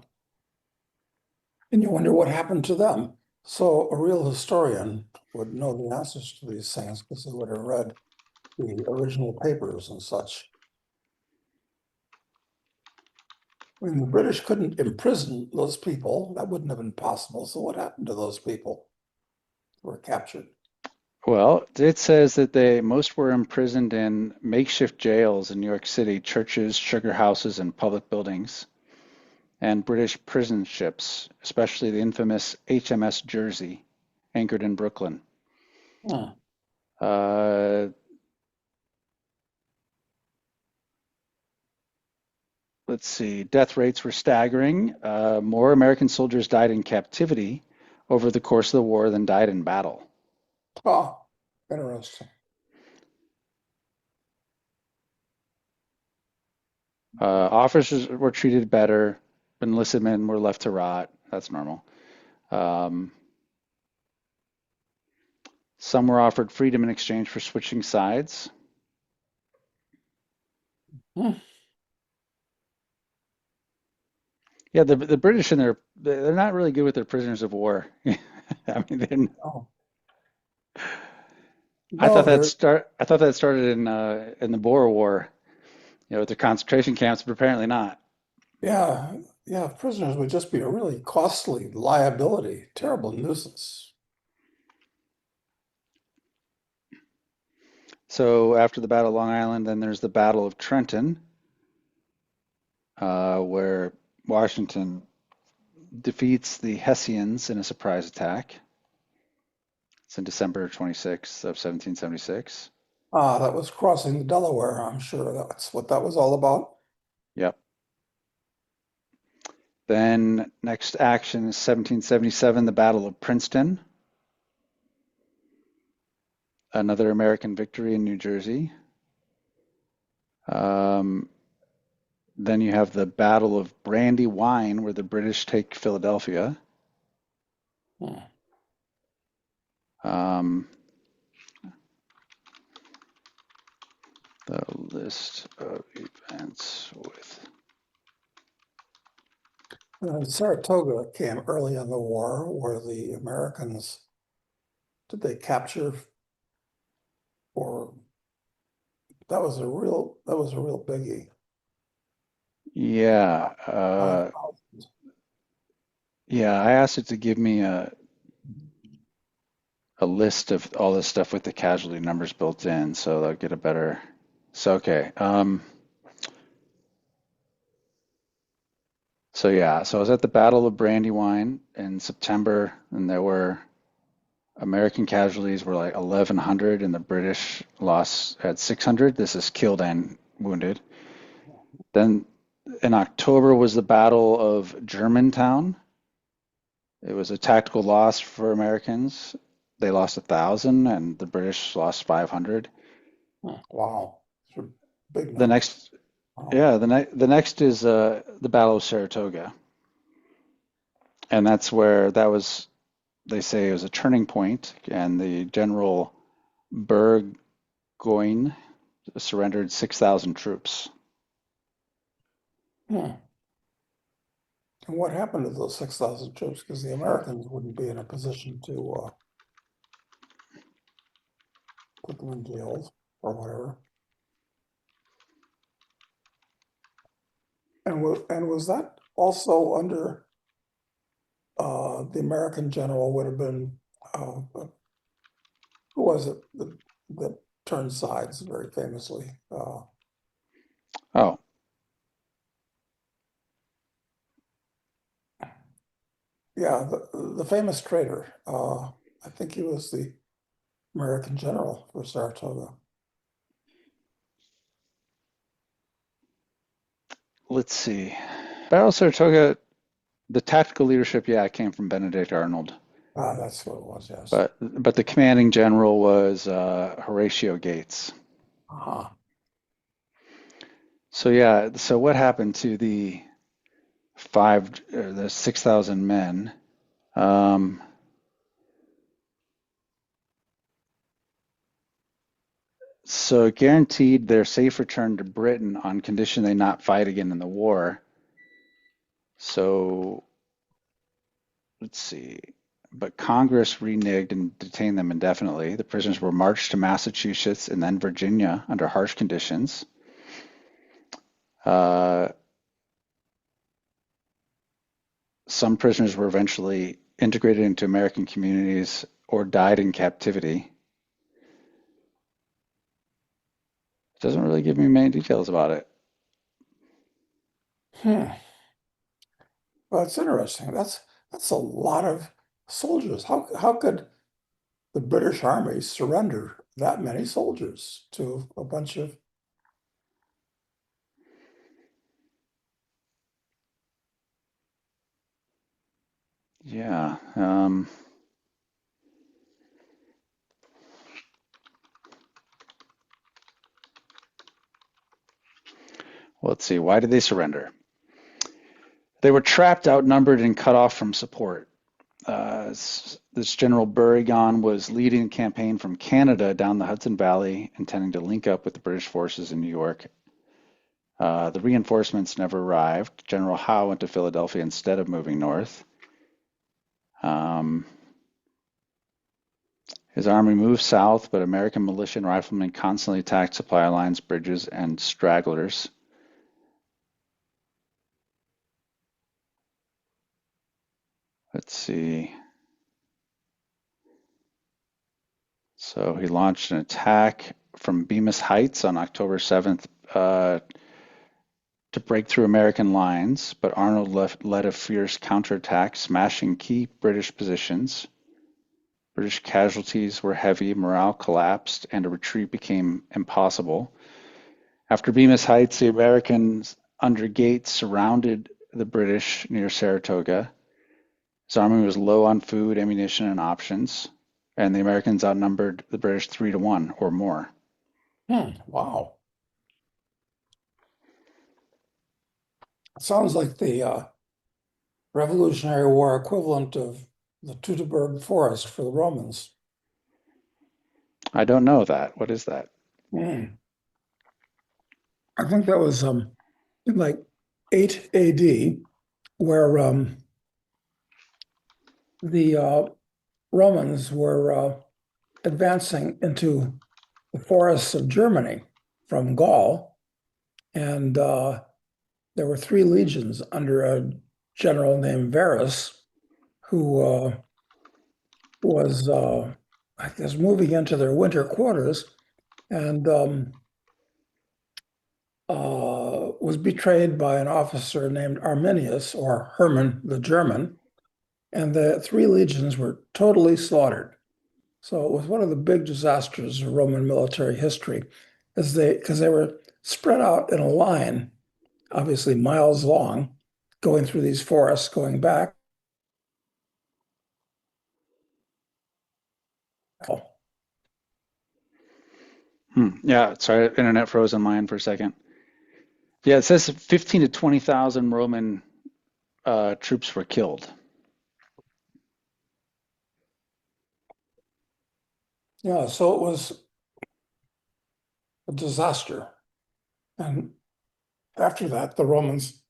Speaker 2: And you wonder what happened to them. So a real historian would know the answers to these things because they would have read the original papers and such. I mean, the British couldn't imprison those people. That wouldn't have been possible. So what happened to those people who were captured?
Speaker 1: Well, it says that most were imprisoned in makeshift jails in New York City, churches, sugar houses, and public buildings, and British prison ships, especially the infamous HMS Jersey, anchored in Brooklyn.
Speaker 2: Hmm.
Speaker 1: Uh, let's see, death rates were staggering. More American soldiers died in captivity over the course of the war than died in battle.
Speaker 2: Oh, interesting.
Speaker 1: Officers were treated better, enlisted men were left to rot. That's normal. Um, some were offered freedom in exchange for switching sides.
Speaker 2: Hmm.
Speaker 1: Yeah, the British and they're not really good with their prisoners of war. I mean,
Speaker 2: Oh,
Speaker 1: I
Speaker 2: no,
Speaker 1: thought that
Speaker 2: they're
Speaker 1: started in the Boer War, with the concentration camps, but apparently not.
Speaker 2: yeah, yeah. Prisoners would just be a really costly liability, terrible nuisance.
Speaker 1: So after the Battle of Long Island, then there's the Battle of Trenton, where Washington defeats the Hessians in a surprise attack. It's in December 26th of 1776.
Speaker 2: Ah, that was crossing the Delaware. I'm sure that's what that was all about.
Speaker 1: Yep. Then next action is 1777, the Battle of Princeton, another American victory in New Jersey. Um, then you have the Battle of Brandywine, where the British take Philadelphia.
Speaker 2: Hmm.
Speaker 1: Um, the list of events with.
Speaker 2: Saratoga came early in the war, where the Americans did they capture or that was a real biggie.
Speaker 1: Yeah,
Speaker 2: Five thousand.
Speaker 1: yeah. I asked it to give me a list of all this stuff with the casualty numbers built in, so I'll get a better. So okay. So yeah, so I was at the Battle of Brandywine in September, and there were American casualties were like 1,100, and the British loss had 600. This is killed and wounded. Then in October was the Battle of Germantown. It was a tactical loss for Americans. They lost 1,000, and the British lost 500.
Speaker 2: Wow, those are big
Speaker 1: The
Speaker 2: numbers.
Speaker 1: next,
Speaker 2: Wow.
Speaker 1: yeah, the next is the Battle of Saratoga, and that's where that was. They say it was a turning point, and the General Burgoyne surrendered 6,000 troops.
Speaker 2: Hmm. And what happened to those 6,000 troops? Because the Americans wouldn't be in a position to put them in jails or whatever. And was that also under the American general would have been who was it that turned sides very famously?
Speaker 1: Oh,
Speaker 2: Yeah, the famous traitor. I think he was the American general for Saratoga.
Speaker 1: let's see. Battle of Saratoga, the tactical leadership, yeah, it came from Benedict Arnold,
Speaker 2: Ah, that's what it was. Yes.
Speaker 1: but the commanding general was Horatio Gates.
Speaker 2: Uh-huh.
Speaker 1: So yeah, so what happened to the 6,000 men? Um, so it guaranteed their safe return to Britain on condition they not fight again in the war. So let's see. But Congress reneged and detained them indefinitely. The prisoners were marched to Massachusetts and then Virginia under harsh conditions. Uh, Some prisoners were eventually integrated into American communities or died in captivity. It doesn't really give me many details about it.
Speaker 2: Hmm. Well, it's interesting. That's a lot of soldiers. How could the British Army surrender that many soldiers to a bunch of?
Speaker 1: Yeah. Let's see. Why did they surrender? They were trapped, outnumbered, and cut off from support. This General Burrigon was leading a campaign from Canada down the Hudson Valley, intending to link up with the British forces in New York. The reinforcements never arrived. General Howe went to Philadelphia instead of moving north. Um, his army moved south, but American militia and riflemen constantly attacked supply lines, bridges, and stragglers. Let's see. So he launched an attack from Bemis Heights on October 7th to break through American lines, but Arnold led a fierce counterattack, smashing key British positions. British casualties were heavy, morale collapsed, and a retreat became impossible. After Bemis Heights, the Americans under Gates surrounded the British near Saratoga. His army was low on food, ammunition, and options, and the Americans outnumbered the British 3-1 or more.
Speaker 2: Wow. It sounds like the Revolutionary War equivalent of the Teutoburg Forest for the Romans.
Speaker 1: I don't know that. What is that?
Speaker 2: Hmm. I think that was in like 8 AD, where the Romans were advancing into the forests of Germany from Gaul, and there were three legions under a general named Varus, who was, I guess, moving into their winter quarters and was betrayed by an officer named Arminius or Herman the German, and the three legions were totally slaughtered. So it was one of the big disasters of Roman military history, as because they were spread out in a line, obviously miles long, going through these forests, going back.
Speaker 1: Yeah, sorry, internet froze on mine for a second. Yeah, it says 15 to 20,000 Roman troops were killed.
Speaker 2: Yeah, so it was a disaster. And after that, the Romans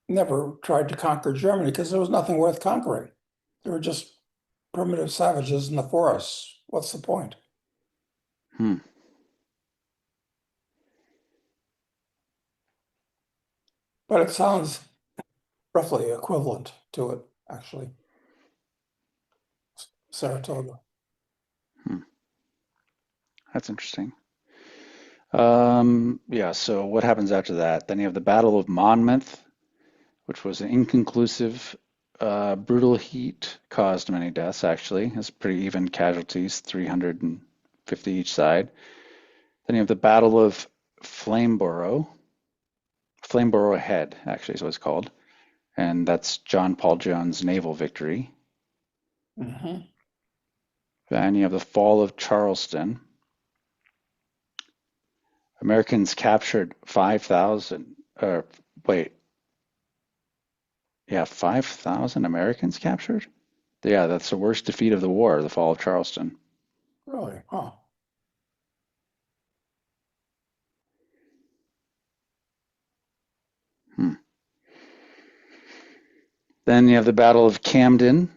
Speaker 2: never tried to conquer Germany because there was nothing worth conquering. They were just primitive savages in the forests. What's the point?
Speaker 1: Hmm.
Speaker 2: But it sounds roughly equivalent to it, actually. Saratoga.
Speaker 1: Hmm. That's interesting. Yeah, so what happens after that? Then you have the Battle of Monmouth, which was an inconclusive, brutal heat, caused many deaths, actually. It's pretty even casualties, 350 each side. Then you have the Battle of Flamborough. Flamborough Head, actually, is what it's called. And that's John Paul Jones' naval victory.
Speaker 2: Hmm.
Speaker 1: Then you have the Fall of Charleston. Americans captured 5,000, wait, yeah, 5,000 Americans captured? Yeah, that's the worst defeat of the war, the fall of Charleston.
Speaker 2: Really? Huh.
Speaker 1: Hmm. Then you have the Battle of Camden,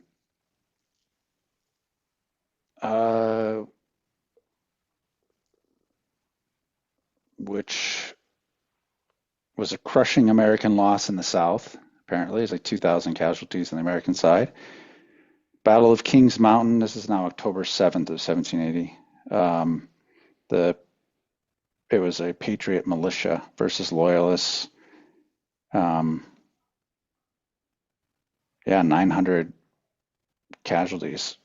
Speaker 1: uh, which was a crushing American loss in the South. apparently. It's like 2,000 casualties on the American side. Battle of Kings Mountain. This is now October 7th of 1780. The It was a Patriot militia versus loyalists. Um, yeah, 900 casualties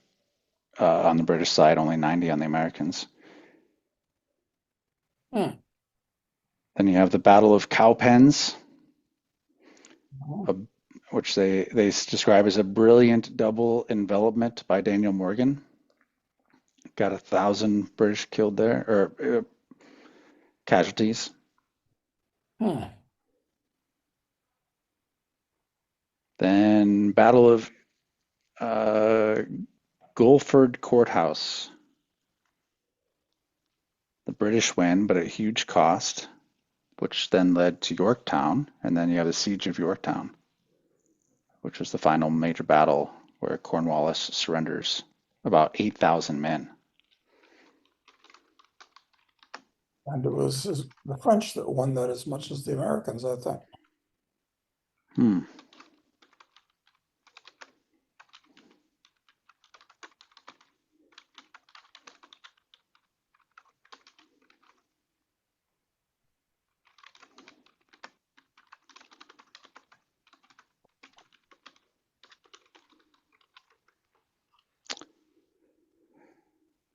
Speaker 1: on the British side, only 90 on the Americans.
Speaker 2: Hmm.
Speaker 1: Then you have the Battle of Cowpens,
Speaker 2: Oh,
Speaker 1: a, which they describe as a brilliant double envelopment by Daniel Morgan. Got 1,000 British killed there, or casualties.
Speaker 2: hmm.
Speaker 1: Then Battle of uh, Guilford Courthouse. The British win, but at huge cost, which then led to Yorktown, and then you have the Siege of Yorktown, which was the final major battle where Cornwallis surrenders about 8,000 men.
Speaker 2: And it was the French that won that as much as the Americans, I think.
Speaker 1: Hmm.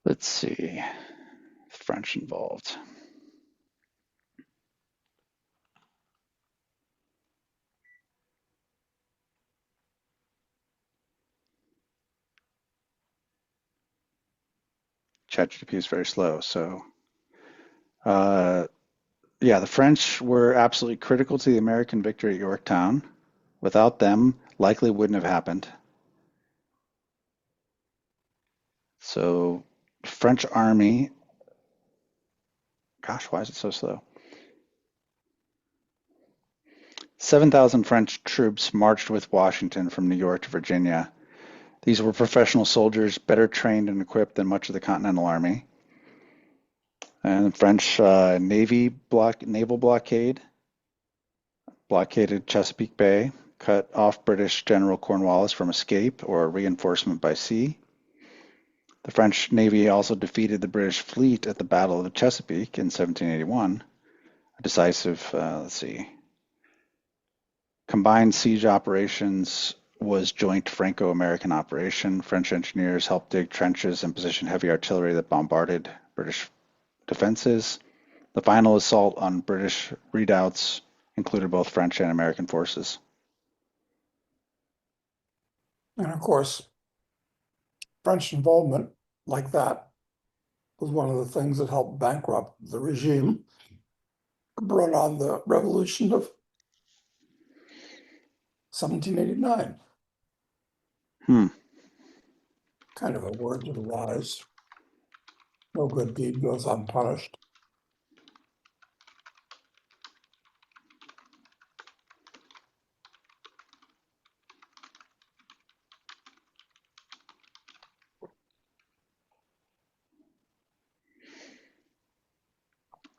Speaker 1: Let's see. French involved. ChatGPT is very slow, so uh, yeah, the French were absolutely critical to the American victory at Yorktown. Without them, likely wouldn't have happened. So, French army, gosh, why is it so slow? 7,000 French troops marched with Washington from New York to Virginia. These were professional soldiers, better trained and equipped than much of the Continental Army. And the French naval blockade blockaded Chesapeake Bay, cut off British General Cornwallis from escape or reinforcement by sea. The French Navy also defeated the British fleet at the Battle of the Chesapeake in 1781. A decisive, combined siege operations was joint Franco-American operation. French engineers helped dig trenches and position heavy artillery that bombarded British defenses. The final assault on British redoubts included both French and American forces.
Speaker 2: And of course, French involvement like that was one of the things that helped bankrupt the regime, brought on the revolution of 1789.
Speaker 1: Hmm.
Speaker 2: Kind of a word to the wise. No good deed goes unpunished.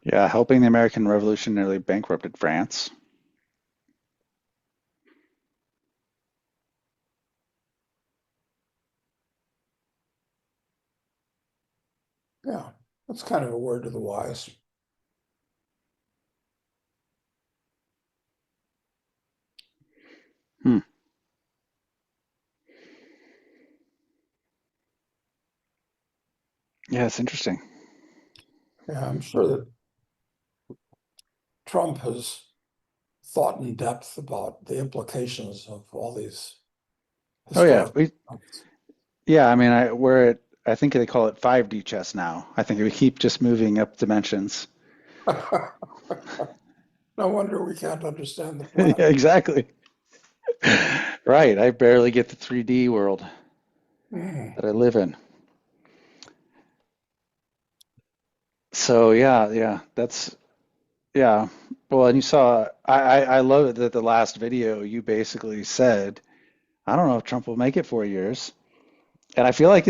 Speaker 1: Yeah, helping the American Revolution nearly bankrupted France.
Speaker 2: Yeah, that's kind of a word to the wise.
Speaker 1: Hmm. Yeah, it's interesting.
Speaker 2: Yeah, I'm sure that Trump has thought in depth about the implications of all these
Speaker 1: Oh yeah,
Speaker 2: historical events.
Speaker 1: yeah. I mean, we're at. I think they call it 5D chess now. I think we keep just moving up dimensions.
Speaker 2: No wonder we can't understand the
Speaker 1: Yeah,
Speaker 2: plan.
Speaker 1: exactly. Right. I barely get the 3D world
Speaker 2: Mm,
Speaker 1: that I live in. So yeah. That's yeah. Well, and you saw. I love it that the last video you basically said, I don't know if Trump will make it 4 years. And I feel like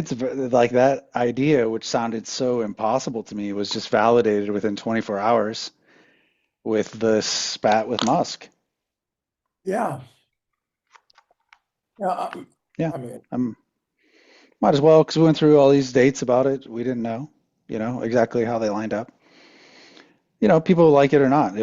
Speaker 1: like that idea, which sounded so impossible to me, was just validated within 24 hours with the spat with Musk.
Speaker 2: yeah, Yeah,
Speaker 1: Yeah,
Speaker 2: I mean,
Speaker 1: I'm might as well because we went through all these dates about it. We didn't know, exactly how they lined up. People like it or not.